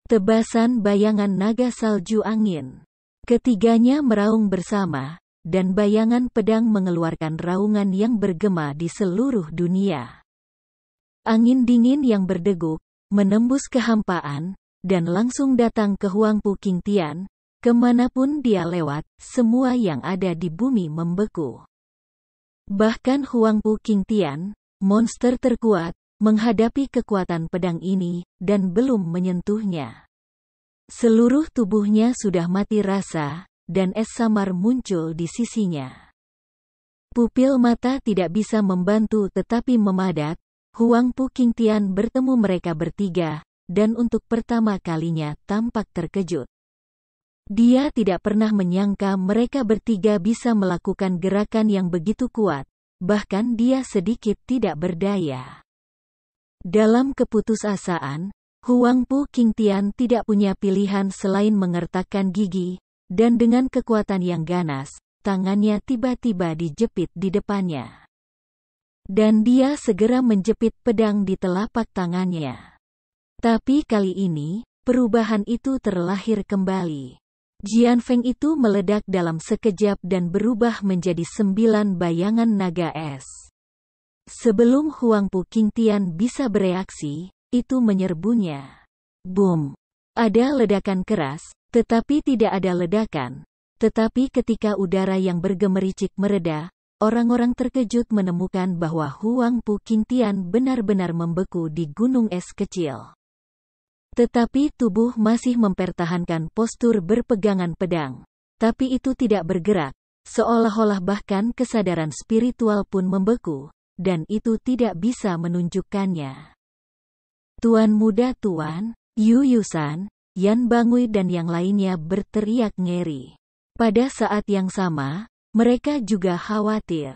Tebasan bayangan naga salju angin. Ketiganya meraung bersama, dan bayangan pedang mengeluarkan raungan yang bergema di seluruh dunia. Angin dingin yang berdegup, menembus kehampaan, dan langsung datang ke Huangpu Qingtian. Kemanapun dia lewat, semua yang ada di bumi membeku. Bahkan Huangpu Qingtian, monster terkuat, menghadapi kekuatan pedang ini, dan belum menyentuhnya. Seluruh tubuhnya sudah mati rasa, dan es samar muncul di sisinya. Pupil mata tidak bisa membantu tetapi memadat. Huangpu Qingtian bertemu mereka bertiga, dan untuk pertama kalinya tampak terkejut. Dia tidak pernah menyangka mereka bertiga bisa melakukan gerakan yang begitu kuat, bahkan dia sedikit tidak berdaya. Dalam keputusasaan, Huangpu Qingtian tidak punya pilihan selain mengertakkan gigi, dan dengan kekuatan yang ganas, tangannya tiba-tiba dijepit di depannya. Dan dia segera menjepit pedang di telapak tangannya. Tapi kali ini, perubahan itu terlahir kembali. Jian Feng itu meledak dalam sekejap dan berubah menjadi 9 bayangan naga es. Sebelum Huangpu Qingtian bisa bereaksi, itu menyerbunya. Boom! Ada ledakan keras, tetapi tidak ada ledakan. Tetapi ketika udara yang bergemericik mereda, orang-orang terkejut menemukan bahwa Huangpu Qingtian benar-benar membeku di gunung es kecil. Tetapi tubuh masih mempertahankan postur berpegangan pedang. Tapi itu tidak bergerak, seolah-olah bahkan kesadaran spiritual pun membeku, dan itu tidak bisa menunjukkannya. Tuan muda Tuan, Yu Yusan, Yan Bangui dan yang lainnya berteriak ngeri. Pada saat yang sama, mereka juga khawatir.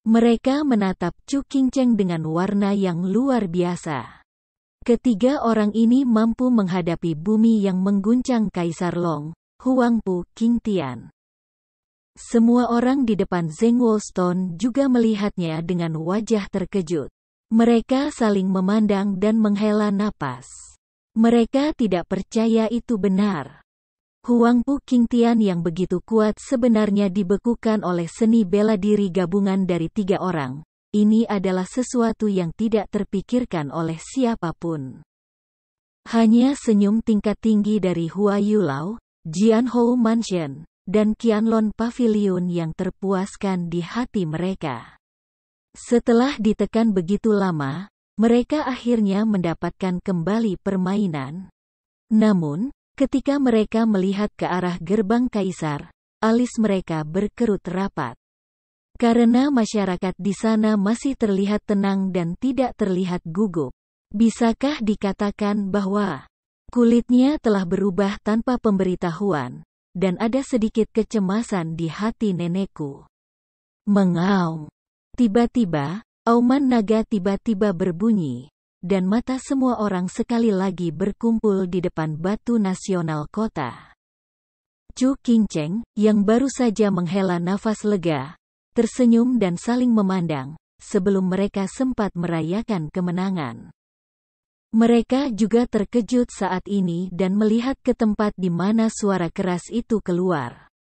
Mereka menatap Chu Qingcheng dengan warna yang luar biasa. Ketiga orang ini mampu menghadapi bumi yang mengguncang Kaisar Long, Huangpu Qingtian. Semua orang di depan Zheng Wolstone juga melihatnya dengan wajah terkejut. Mereka saling memandang dan menghela napas. Mereka tidak percaya itu benar. Huangpu Qingtian yang begitu kuat sebenarnya dibekukan oleh seni bela diri gabungan dari 3 orang. Ini adalah sesuatu yang tidak terpikirkan oleh siapapun. Hanya senyum tingkat tinggi dari Hua Yulao, Jianhou Mansion, dan Qianlong Pavilion yang terpuaskan di hati mereka. Setelah ditekan begitu lama, mereka akhirnya mendapatkan kembali permainan. Namun, ketika mereka melihat ke arah gerbang kaisar, alis mereka berkerut rapat. Karena masyarakat di sana masih terlihat tenang dan tidak terlihat gugup. Bisakah dikatakan bahwa kulitnya telah berubah tanpa pemberitahuan, dan ada sedikit kecemasan di hati nenekku. Mengaum. Tiba-tiba, auman naga tiba-tiba berbunyi, dan mata semua orang sekali lagi berkumpul di depan batu nasional kota. Chu Qingcheng, yang baru saja menghela nafas lega, tersenyum dan saling memandang, sebelum mereka sempat merayakan kemenangan. Mereka juga terkejut saat ini dan melihat ke tempat di mana suara keras itu keluar.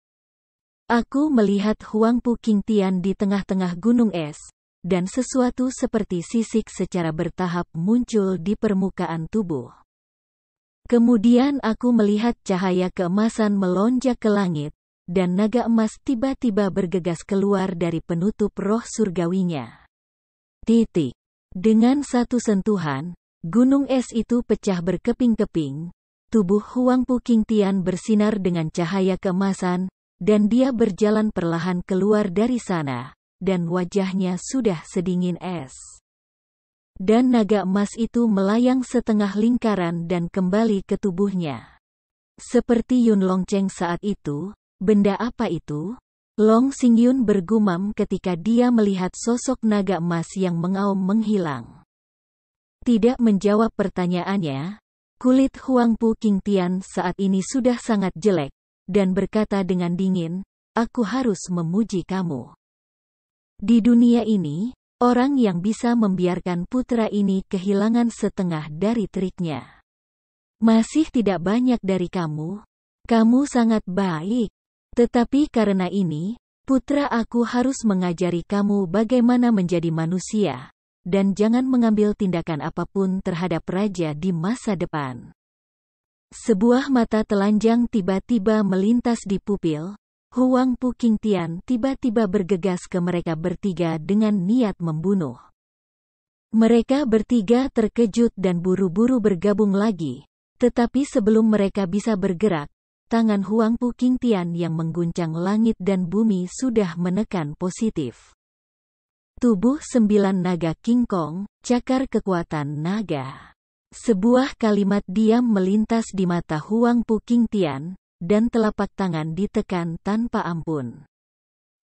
Aku melihat Huangpu Qingtian di tengah-tengah gunung es, dan sesuatu seperti sisik secara bertahap muncul di permukaan tubuh. Kemudian aku melihat cahaya keemasan melonjak ke langit, dan naga emas tiba-tiba bergegas keluar dari penutup roh surgawinya. Titik. Dengan satu sentuhan, gunung es itu pecah berkeping-keping, tubuh Huangpu Qingtian bersinar dengan cahaya keemasan, dan dia berjalan perlahan keluar dari sana, dan wajahnya sudah sedingin es. Dan naga emas itu melayang setengah lingkaran dan kembali ke tubuhnya. Seperti Yun Longcheng saat itu. Benda apa itu? Long Xingyun bergumam ketika dia melihat sosok naga emas yang mengaum menghilang. Tidak menjawab pertanyaannya, kulit Huang Pu Qingtian saat ini sudah sangat jelek, dan berkata dengan dingin, aku harus memuji kamu. Di dunia ini, orang yang bisa membiarkan putra ini kehilangan setengah dari triknya. Masih tidak banyak dari kamu. Kamu sangat baik. Tetapi karena ini, putra aku harus mengajari kamu bagaimana menjadi manusia, dan jangan mengambil tindakan apapun terhadap raja di masa depan. Sebuah mata telanjang tiba-tiba melintas di pupil. Huang Pu Qingtian tiba-tiba bergegas ke mereka bertiga dengan niat membunuh. Mereka bertiga terkejut dan buru-buru bergabung lagi. Tetapi sebelum mereka bisa bergerak, tangan Huang Pu Qingtian yang mengguncang langit dan bumi sudah menekan positif. Tubuh 9 naga King Kong, cakar kekuatan naga. Sebuah kalimat diam melintas di mata Huang Pu Qingtian, dan telapak tangan ditekan tanpa ampun.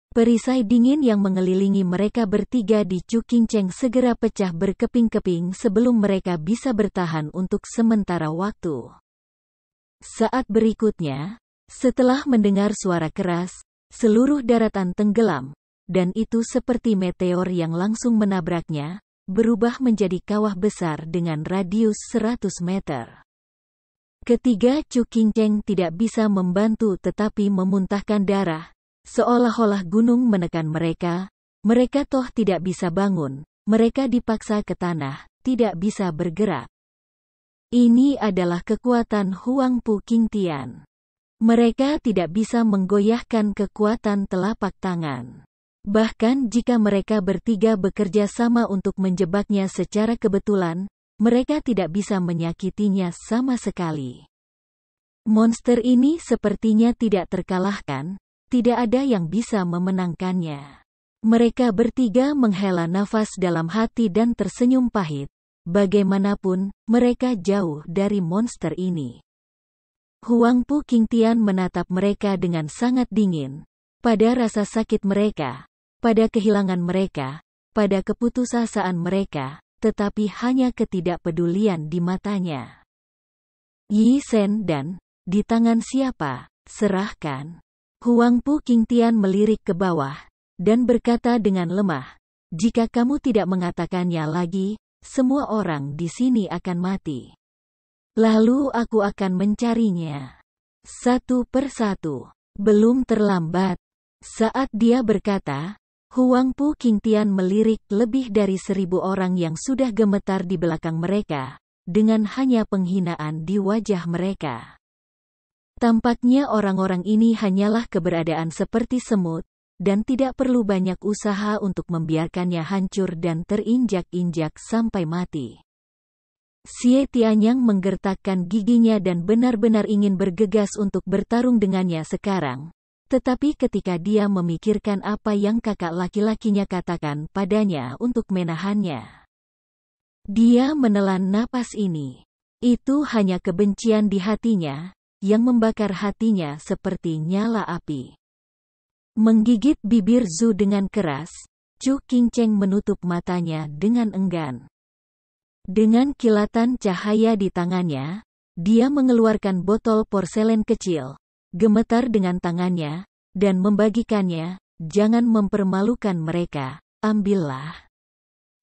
Perisai dingin yang mengelilingi mereka bertiga di Chu Qingcheng segera pecah berkeping-keping sebelum mereka bisa bertahan untuk sementara waktu. Saat berikutnya, setelah mendengar suara keras, seluruh daratan tenggelam, dan itu seperti meteor yang langsung menabraknya, berubah menjadi kawah besar dengan radius 100 meter. Ketiga Chu Qingcheng tidak bisa membantu tetapi memuntahkan darah, seolah-olah gunung menekan mereka toh tidak bisa bangun, mereka dipaksa ke tanah, tidak bisa bergerak. Ini adalah kekuatan Huang Pu Qingtian. Mereka tidak bisa menggoyahkan kekuatan telapak tangan. Bahkan jika mereka bertiga bekerja sama untuk menjebaknya secara kebetulan, mereka tidak bisa menyakitinya sama sekali. Monster ini sepertinya tidak terkalahkan. Tidak ada yang bisa memenangkannya. Mereka bertiga menghela nafas dalam hati dan tersenyum pahit. Bagaimanapun, mereka jauh dari monster ini. Huang Pu Qingtian menatap mereka dengan sangat dingin. Pada rasa sakit mereka, pada kehilangan mereka, pada keputusasaan mereka, tetapi hanya ketidakpedulian di matanya. Yi Shen dan, di tangan siapa, serahkan. Huang Pu Qingtian melirik ke bawah, dan berkata dengan lemah, jika kamu tidak mengatakannya lagi, semua orang di sini akan mati. Lalu aku akan mencarinya. Satu persatu. Belum terlambat. Saat dia berkata, Huang Pu Qingtian melirik lebih dari 1000 orang yang sudah gemetar di belakang mereka, dengan hanya penghinaan di wajah mereka. Tampaknya orang-orang ini hanyalah keberadaan seperti semut, dan tidak perlu banyak usaha untuk membiarkannya hancur dan terinjak-injak sampai mati. Xie Tianyang menggertakkan giginya dan benar-benar ingin bergegas untuk bertarung dengannya sekarang. Tetapi ketika dia memikirkan apa yang kakak laki-lakinya katakan padanya untuk menahannya, dia menelan napas ini. Itu hanya kebencian di hatinya, yang membakar hatinya seperti nyala api. Menggigit bibir Zhu dengan keras, Chu Qingcheng menutup matanya dengan enggan. Dengan kilatan cahaya di tangannya, dia mengeluarkan botol porselen kecil, gemetar dengan tangannya, dan membagikannya, jangan mempermalukan mereka, ambillah.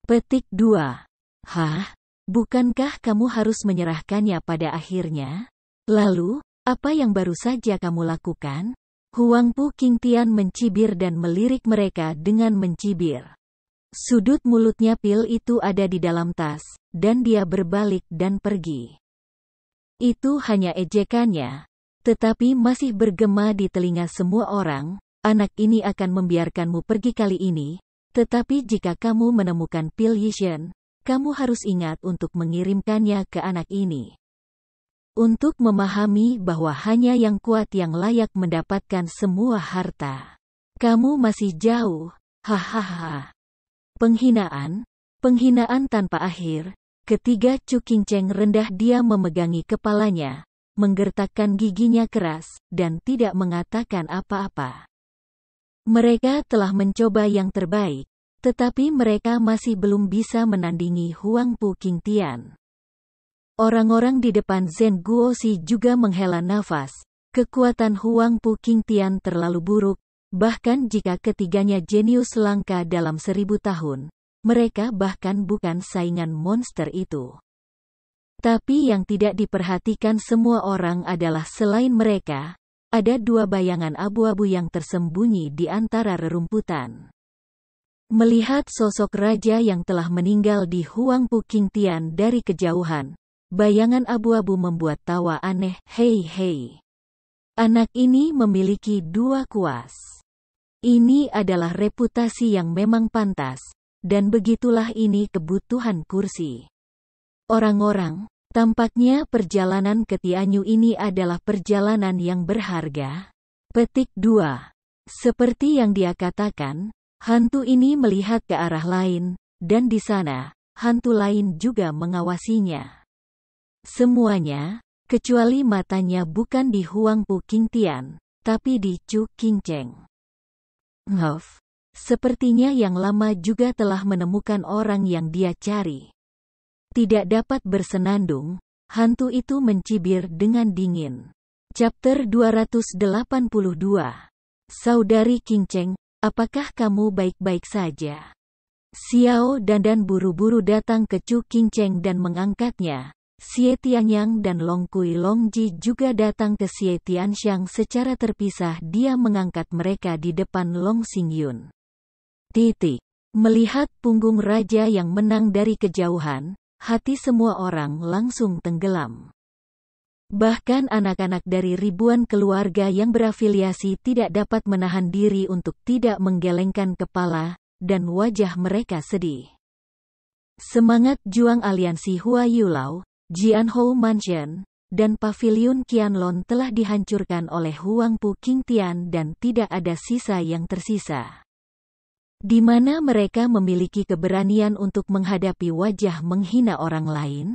Petik 2. Hah? Bukankah kamu harus menyerahkannya pada akhirnya? Lalu, apa yang baru saja kamu lakukan? Huang Pu Qingtian mencibir dan melirik mereka dengan mencibir. Sudut mulutnya pil itu ada di dalam tas, dan dia berbalik dan pergi. Itu hanya ejekannya, tetapi masih bergema di telinga semua orang, anak ini akan membiarkanmu pergi kali ini, tetapi jika kamu menemukan pil Yishen, kamu harus ingat untuk mengirimkannya ke anak ini. Untuk memahami bahwa hanya yang kuat yang layak mendapatkan semua harta. Kamu masih jauh, hahaha. Penghinaan tanpa akhir. Ketiga Chu Qingcheng rendah dia memegangi kepalanya, menggertakkan giginya keras, dan tidak mengatakan apa-apa. Mereka telah mencoba yang terbaik, Tetapi mereka masih belum bisa menandingi Huang Pu Qingtian. Orang-orang di depan Zhen Guoxi juga menghela nafas. Kekuatan Huang Pu Qingtian terlalu buruk, bahkan jika ketiganya jenius langka dalam 1000 tahun, mereka bahkan bukan saingan monster itu. Tapi yang tidak diperhatikan semua orang adalah selain mereka, ada 2 bayangan abu-abu yang tersembunyi di antara rerumputan. Melihat sosok raja yang telah meninggal di Huang Pu Qingtian dari kejauhan, bayangan abu-abu membuat tawa aneh. Hei hei. Anak ini memiliki 2 kuas. Ini adalah reputasi yang memang pantas, dan begitulah ini kebutuhan kursi. Orang-orang, tampaknya perjalanan ke Tianyu ini adalah perjalanan yang berharga. Petik 2. Seperti yang dia katakan, hantu ini melihat ke arah lain, dan di sana, hantu lain juga mengawasinya. Semuanya, kecuali matanya bukan di Huang Pu Qingtian, tapi di Chu Qingcheng. Ngaf. Sepertinya yang lama juga telah menemukan orang yang dia cari. Tidak dapat bersenandung, hantu itu mencibir dengan dingin. Chapter 282. Saudari Qingcheng, apakah kamu baik-baik saja? Xiao Dandan buru-buru datang ke Chu Qingcheng dan mengangkatnya. Xie Tianyang dan Long Kui Longji juga datang ke Xie Tianxiang secara terpisah. Dia mengangkat mereka di depan Long Xingyun. Melihat punggung raja yang menang dari kejauhan, hati semua orang langsung tenggelam. Bahkan anak-anak dari ribuan keluarga yang berafiliasi tidak dapat menahan diri untuk tidak menggelengkan kepala, dan wajah mereka sedih. Semangat juang aliansi Hua Yulao, Jianhou Mansion, dan Paviliun Qianlong telah dihancurkan oleh Huang Pu Qingtian dan tidak ada sisa yang tersisa. Di mana mereka memiliki keberanian untuk menghadapi wajah menghina orang lain?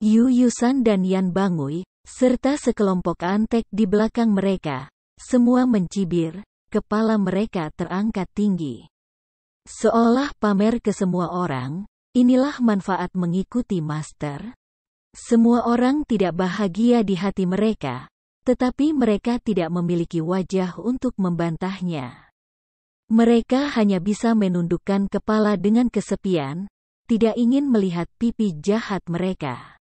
Yu Yusan dan Yan Bangui, serta sekelompok antek di belakang mereka, semua mencibir, kepala mereka terangkat tinggi. Seolah pamer ke semua orang, inilah manfaat mengikuti master. Semua orang tidak bahagia di hati mereka, tetapi mereka tidak memiliki wajah untuk membantahnya. Mereka hanya bisa menundukkan kepala dengan kesepian, tidak ingin melihat pipi jahat mereka.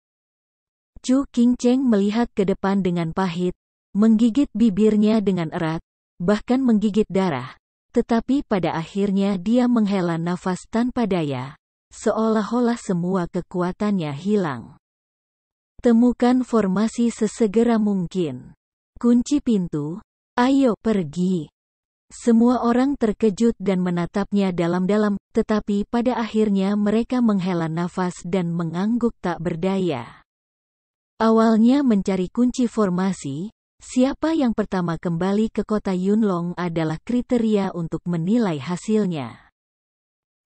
Chu Qingcheng melihat ke depan dengan pahit, menggigit bibirnya dengan erat, bahkan menggigit darah, tetapi pada akhirnya dia menghela nafas tanpa daya, seolah-olah semua kekuatannya hilang. Temukan formasi sesegera mungkin. Kunci pintu, ayo pergi. Semua orang terkejut dan menatapnya dalam-dalam, tetapi pada akhirnya mereka menghela nafas dan mengangguk tak berdaya. Awalnya mencari kunci formasi, siapa yang pertama kembali ke kota Yunlong adalah kriteria untuk menilai hasilnya.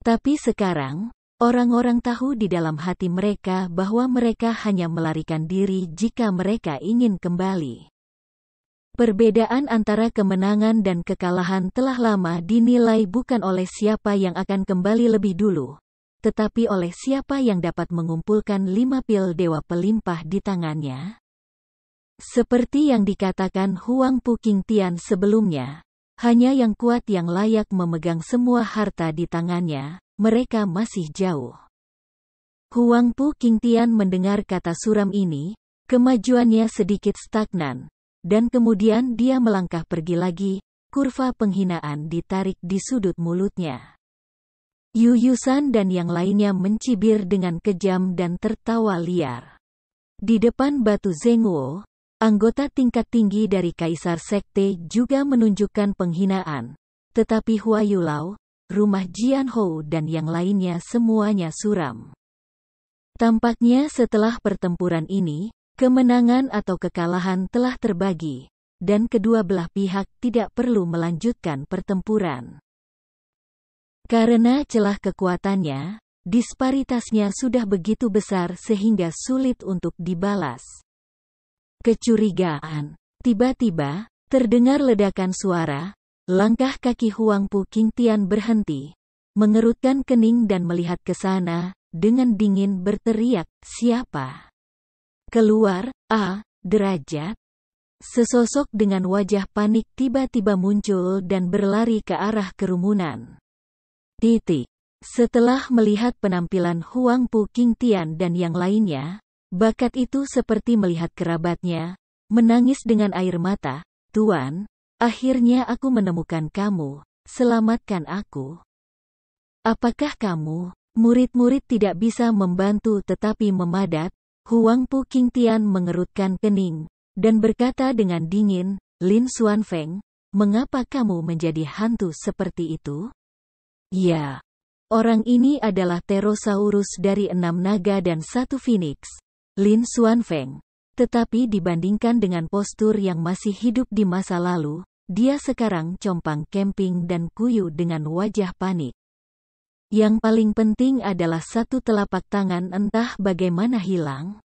Tapi sekarang, orang-orang tahu di dalam hati mereka bahwa mereka hanya melarikan diri jika mereka ingin kembali. Perbedaan antara kemenangan dan kekalahan telah lama dinilai bukan oleh siapa yang akan kembali lebih dulu, tetapi oleh siapa yang dapat mengumpulkan 5 pil dewa pelimpah di tangannya. Seperti yang dikatakan Huang Pu Qingtian sebelumnya, hanya yang kuat yang layak memegang semua harta di tangannya. Mereka masih jauh. Huang Pu Qingtian mendengar kata suram ini, kemajuannya sedikit stagnan, dan kemudian dia melangkah pergi lagi, kurva penghinaan ditarik di sudut mulutnya. Yu Yusan dan yang lainnya mencibir dengan kejam dan tertawa liar. Di depan batu Zhengwo, anggota tingkat tinggi dari Kaisar Sekte juga menunjukkan penghinaan, tetapi Hua Yulao, rumah Jianhou dan yang lainnya semuanya suram. Tampaknya setelah pertempuran ini, kemenangan atau kekalahan telah terbagi, dan kedua belah pihak tidak perlu melanjutkan pertempuran. Karena celah kekuatannya, disparitasnya sudah begitu besar sehingga sulit untuk dibalas. Kecurigaan. Tiba-tiba, terdengar ledakan suara. Langkah kaki Huang Pu Qingtian berhenti, mengerutkan kening dan melihat ke sana, dengan dingin berteriak, "Siapa? Keluar, derajat." Sesosok dengan wajah panik tiba-tiba muncul dan berlari ke arah kerumunan. Setelah melihat penampilan Huang Pu Qingtian dan yang lainnya, bakat itu seperti melihat kerabatnya, menangis dengan air mata, "Tuan, akhirnya aku menemukan kamu, selamatkan aku." "Apakah kamu?" Murid-murid tidak bisa membantu tetapi memadat. Huang Pu Qingtian mengerutkan kening, dan berkata dengan dingin, "Lin Xuanfeng, mengapa kamu menjadi hantu seperti itu?" "Ya, orang ini adalah Pterosaurus dari 6 naga dan 1 Phoenix, Lin Xuanfeng. Tetapi dibandingkan dengan postur yang masih hidup di masa lalu, dia sekarang compang camping dan kuyu dengan wajah panik. Yang paling penting adalah 1 telapak tangan entah bagaimana hilang.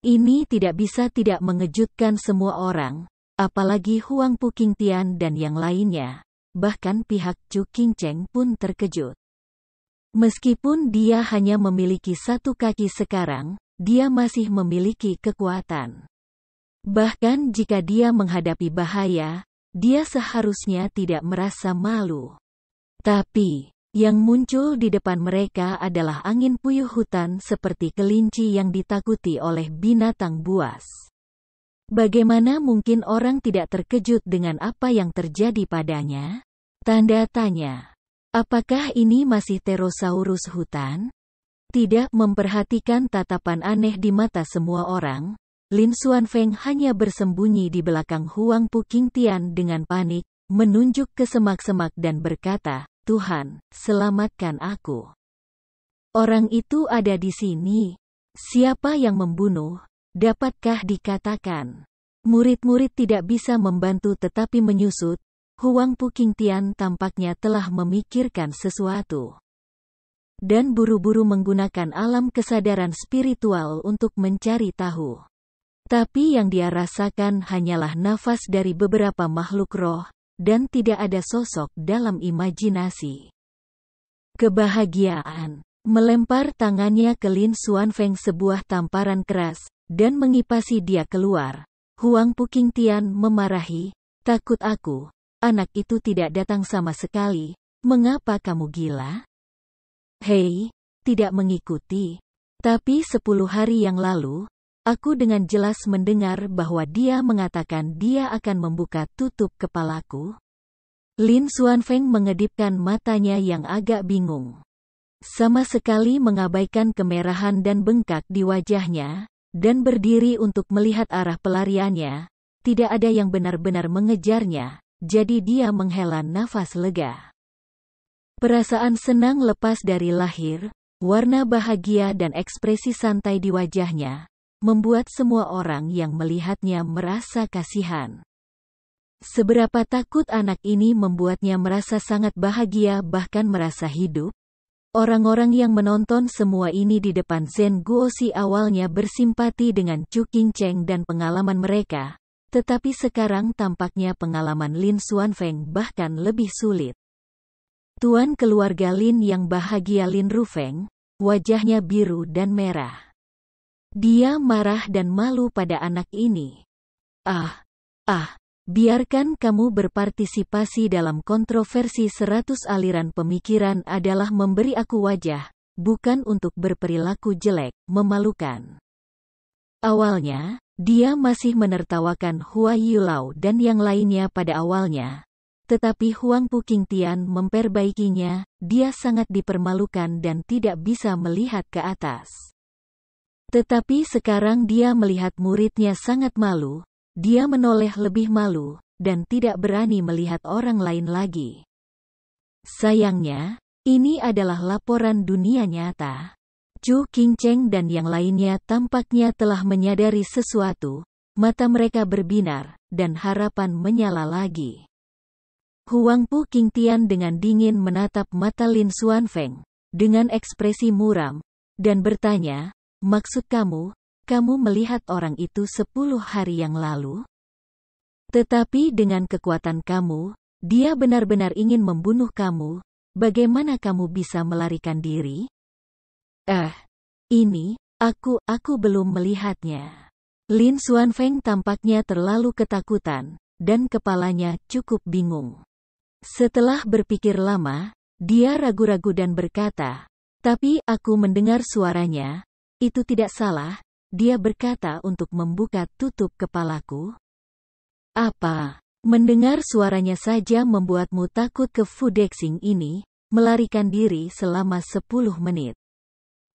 Ini tidak bisa tidak mengejutkan semua orang, apalagi Huang Pu Qingtian dan yang lainnya. Bahkan pihak Chu Qingcheng pun terkejut. Meskipun dia hanya memiliki 1 kaki sekarang, dia masih memiliki kekuatan. Bahkan jika dia menghadapi bahaya, dia seharusnya tidak merasa malu. Tapi, yang muncul di depan mereka adalah angin puyuh hutan seperti kelinci yang ditakuti oleh binatang buas. Bagaimana mungkin orang tidak terkejut dengan apa yang terjadi padanya? Tanda tanya. Apakah ini masih Pterosaurus hutan? Tidak memperhatikan tatapan aneh di mata semua orang, Lin Xuanfeng hanya bersembunyi di belakang Huang Pu Qingtian dengan panik, menunjuk ke semak-semak dan berkata, "Tuhan, selamatkan aku. Orang itu ada di sini. Siapa yang membunuh? Dapatkah dikatakan?" Murid-murid tidak bisa membantu tetapi menyusut. Huang Pu Qingtian tampaknya telah memikirkan sesuatu. Dan buru-buru menggunakan alam kesadaran spiritual untuk mencari tahu. Tapi yang dia rasakan hanyalah nafas dari beberapa makhluk roh, dan tidak ada sosok dalam imajinasi. Kebahagiaan. Melempar tangannya ke Lin Xuanfeng sebuah tamparan keras, dan mengipasi dia keluar. Huang Pu Qingtian memarahi, "Takut aku. Anak itu tidak datang sama sekali. Mengapa kamu gila? Hei, tidak mengikuti. Tapi 10 hari yang lalu, aku dengan jelas mendengar bahwa dia mengatakan dia akan membuka tutup kepalaku." Lin Xuanfeng mengedipkan matanya yang agak bingung. Sama sekali mengabaikan kemerahan dan bengkak di wajahnya, dan berdiri untuk melihat arah pelariannya. Tidak ada yang benar-benar mengejarnya. Jadi dia menghela nafas lega. Perasaan senang lepas dari lahir, warna bahagia dan ekspresi santai di wajahnya, membuat semua orang yang melihatnya merasa kasihan. Seberapa takut anak ini membuatnya merasa sangat bahagia bahkan merasa hidup? Orang-orang yang menonton semua ini di depan Zhen Guoxi awalnya bersimpati dengan Chu Qingcheng dan pengalaman mereka. Tetapi sekarang tampaknya pengalaman Lin Xuanfeng bahkan lebih sulit. Tuan keluarga Lin yang bahagia Lin Rufeng, wajahnya biru dan merah. Dia marah dan malu pada anak ini. Biarkan kamu berpartisipasi dalam kontroversi 100 aliran pemikiran adalah memberi aku wajah, bukan untuk berperilaku jelek, memalukan. Awalnya, dia masih menertawakan Hua Yulao dan yang lainnya pada awalnya. Tetapi Huang Pu Qingtian memperbaikinya, dia sangat dipermalukan dan tidak bisa melihat ke atas. Tetapi sekarang dia melihat muridnya sangat malu, dia menoleh lebih malu, dan tidak berani melihat orang lain lagi. Sayangnya, ini adalah laporan dunia nyata. Chu Qingcheng dan yang lainnya tampaknya telah menyadari sesuatu, mata mereka berbinar, dan harapan menyala lagi. Huang Pu Qingtian dengan dingin menatap mata Lin Xuanfeng, dengan ekspresi muram, dan bertanya, "Maksud kamu melihat orang itu 10 hari yang lalu? Tetapi dengan kekuatan kamu, dia benar-benar ingin membunuh kamu, bagaimana kamu bisa melarikan diri? Ini, aku belum melihatnya. Lin Xuanfeng tampaknya terlalu ketakutan, dan kepalanya cukup bingung. Setelah berpikir lama, dia ragu-ragu dan berkata, tapi aku mendengar suaranya, itu tidak salah, dia berkata untuk membuka tutup kepalaku. Apa? Mendengar suaranya saja membuatmu takut ke Fudexing ini, melarikan diri selama 10 menit.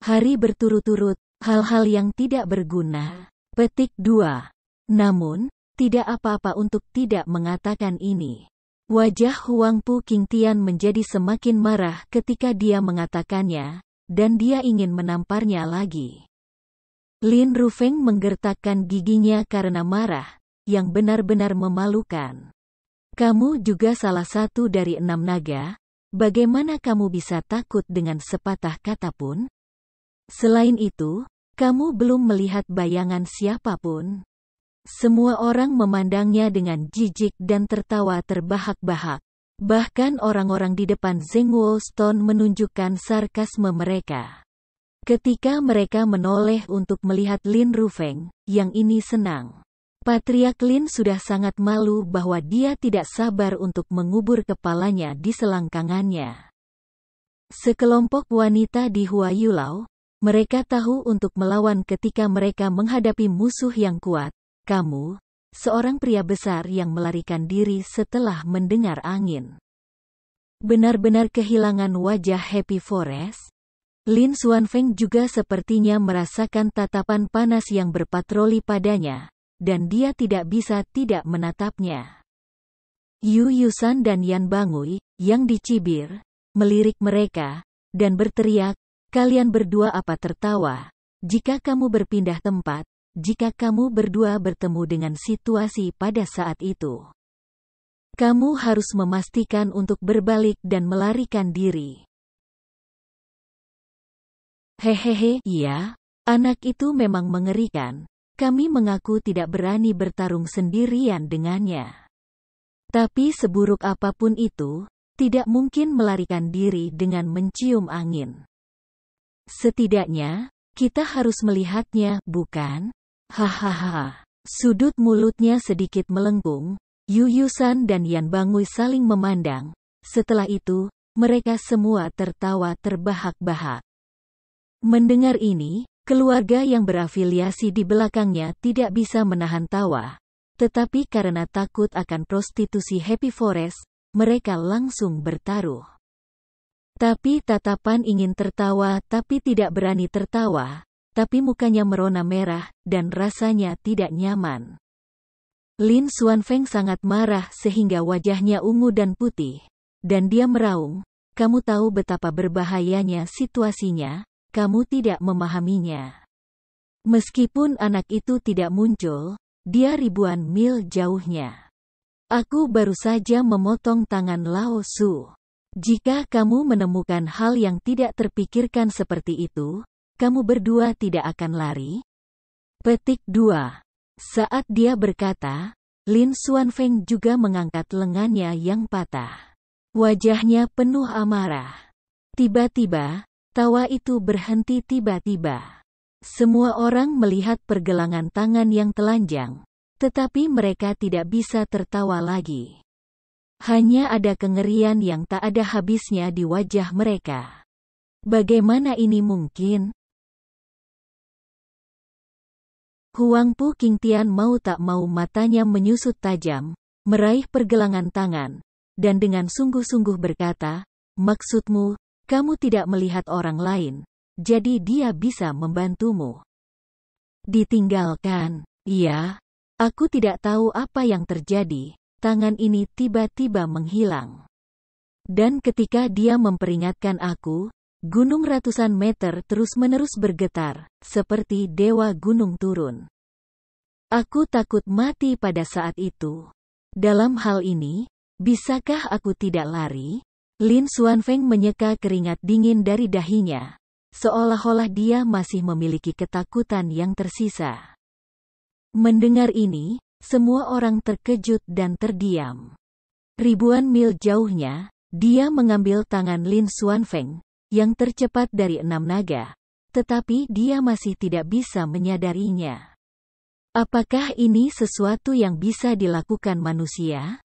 Hari berturut-turut, hal-hal yang tidak berguna. Petik 2. Namun, tidak apa-apa untuk tidak mengatakan ini. Wajah Huang Pu Qingtian menjadi semakin marah ketika dia mengatakannya, dan dia ingin menamparnya lagi. Lin Rufeng menggertakkan giginya karena marah, yang benar-benar memalukan. Kamu juga salah satu dari 6 naga, bagaimana kamu bisa takut dengan sepatah kata pun? Selain itu, kamu belum melihat bayangan siapapun. Semua orang memandangnya dengan jijik dan tertawa terbahak-bahak. Bahkan orang-orang di depan Zheng Wolstone menunjukkan sarkasme mereka. Ketika mereka menoleh untuk melihat Lin Rufeng, yang ini senang. Patriark Lin sudah sangat malu bahwa dia tidak sabar untuk mengubur kepalanya di selangkangannya. Sekelompok wanita di Huayulau, mereka tahu untuk melawan ketika mereka menghadapi musuh yang kuat. Kamu, seorang pria besar yang melarikan diri setelah mendengar angin. Benar-benar kehilangan wajah Happy Forest. Lin Xuanfeng juga sepertinya merasakan tatapan panas yang berpatroli padanya, dan dia tidak bisa tidak menatapnya. Yu Yusan dan Yan Bangui, yang dicibir, melirik mereka, dan berteriak, kalian berdua apa tertawa? Jika kamu berpindah tempat, jika kamu berdua bertemu dengan situasi pada saat itu, kamu harus memastikan untuk berbalik dan melarikan diri. Hehehe, iya, anak itu memang mengerikan. Kami mengaku tidak berani bertarung sendirian dengannya. Tapi seburuk apapun itu, tidak mungkin melarikan diri dengan mencium angin. Setidaknya, kita harus melihatnya, bukan? Hahaha. Sudut mulutnya sedikit melengkung, Yu Yusan dan Yan Bangui saling memandang. Setelah itu, mereka semua tertawa terbahak-bahak. Mendengar ini, keluarga yang berafiliasi di belakangnya tidak bisa menahan tawa. Tetapi karena takut akan prostitusi Happy Forest, mereka langsung bertaruh. Tapi tatapan ingin tertawa tapi tidak berani tertawa. Tapi mukanya merona merah, dan rasanya tidak nyaman. Lin Xuanfeng sangat marah sehingga wajahnya ungu dan putih. Dan dia meraung, kamu tahu betapa berbahayanya situasinya, kamu tidak memahaminya. Meskipun anak itu tidak muncul, dia ribuan mil jauhnya. Aku baru saja memotong tangan Lao Su. Jika kamu menemukan hal yang tidak terpikirkan seperti itu, kamu berdua tidak akan lari? Petik 2. Saat dia berkata, Lin Xuanfeng juga mengangkat lengannya yang patah. Wajahnya penuh amarah. Tiba-tiba, tawa itu berhenti tiba-tiba. Semua orang melihat pergelangan tangan yang telanjang, tetapi mereka tidak bisa tertawa lagi. Hanya ada kengerian yang tak ada habisnya di wajah mereka. Bagaimana ini mungkin? Huang Pu Qingtian mau tak mau matanya menyusut tajam, meraih pergelangan tangan, dan dengan sungguh-sungguh berkata, maksudmu, kamu tidak melihat orang lain, jadi dia bisa membantumu. Ditinggalkan, iya, aku tidak tahu apa yang terjadi, tangan ini tiba-tiba menghilang. Dan ketika dia memperingatkan aku, gunung ratusan meter terus-menerus bergetar, seperti dewa gunung turun. Aku takut mati pada saat itu. Dalam hal ini, bisakah aku tidak lari? Lin Xuanfeng menyeka keringat dingin dari dahinya, seolah-olah dia masih memiliki ketakutan yang tersisa. Mendengar ini, semua orang terkejut dan terdiam. Ribuan mil jauhnya, Dia mengambil tangan Lin Xuanfeng, yang tercepat dari 6 naga. Tetapi dia masih tidak bisa menyadarinya. Apakah ini sesuatu yang bisa dilakukan manusia?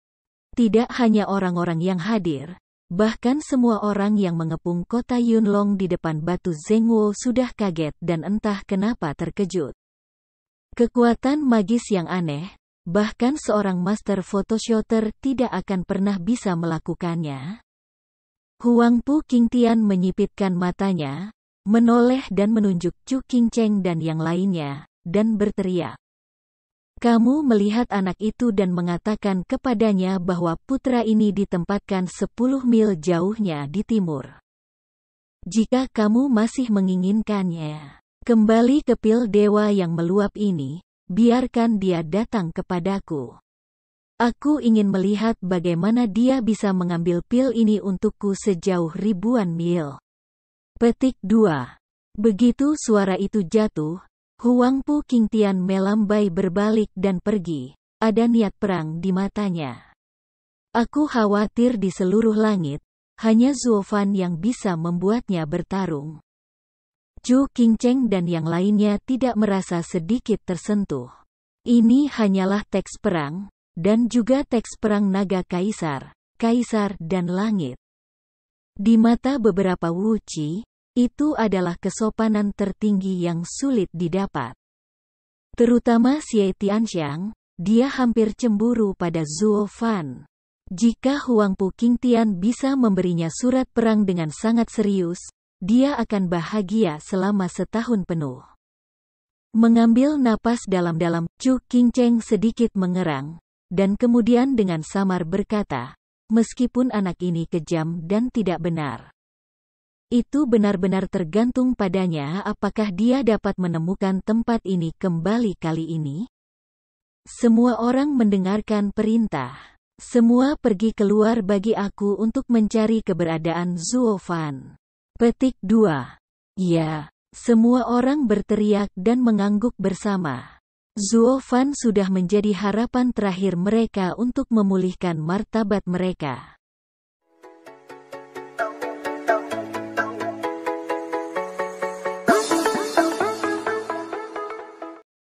Tidak hanya orang-orang yang hadir, bahkan semua orang yang mengepung kota Yunlong di depan batu Zhengwo sudah kaget dan entah kenapa terkejut. Kekuatan magis yang aneh, bahkan seorang master photoshooter tidak akan pernah bisa melakukannya. Huangpu Qingtian menyipitkan matanya, menoleh dan menunjuk Chu Qingcheng dan yang lainnya, dan berteriak. Kamu melihat anak itu dan mengatakan kepadanya bahwa putra ini ditempatkan 10 mil jauhnya di timur. Jika kamu masih menginginkannya, kembali ke pil dewa yang meluap ini, biarkan dia datang kepadaku. Aku ingin melihat bagaimana dia bisa mengambil pil ini untukku sejauh ribuan mil. Petik 2. Begitu suara itu jatuh, Huangpu Qingtian melambai berbalik dan pergi. Ada niat perang di matanya. Aku khawatir di seluruh langit, hanya Zuo Fan yang bisa membuatnya bertarung. Chu Qingcheng dan yang lainnya tidak merasa sedikit tersentuh. Ini hanyalah teks perang, dan juga teks perang naga kaisar, kaisar dan langit. Di mata beberapa wuci, itu adalah kesopanan tertinggi yang sulit didapat. Terutama Xie Tianxiang, dia hampir cemburu pada Zuo Fan. Jika Huangpu Qingtian bisa memberinya surat perang dengan sangat serius, dia akan bahagia selama setahun penuh. Mengambil napas dalam-dalam, Chu Qingcheng sedikit mengerang, dan kemudian dengan samar berkata, meskipun anak ini kejam dan tidak benar. Itu benar-benar tergantung padanya apakah dia dapat menemukan tempat ini kembali kali ini. Semua orang mendengarkan perintah. Semua pergi keluar bagi aku untuk mencari keberadaan Zuo Fan. Petik 2. Ya, semua orang berteriak dan mengangguk bersama. Zuo Fan sudah menjadi harapan terakhir mereka untuk memulihkan martabat mereka.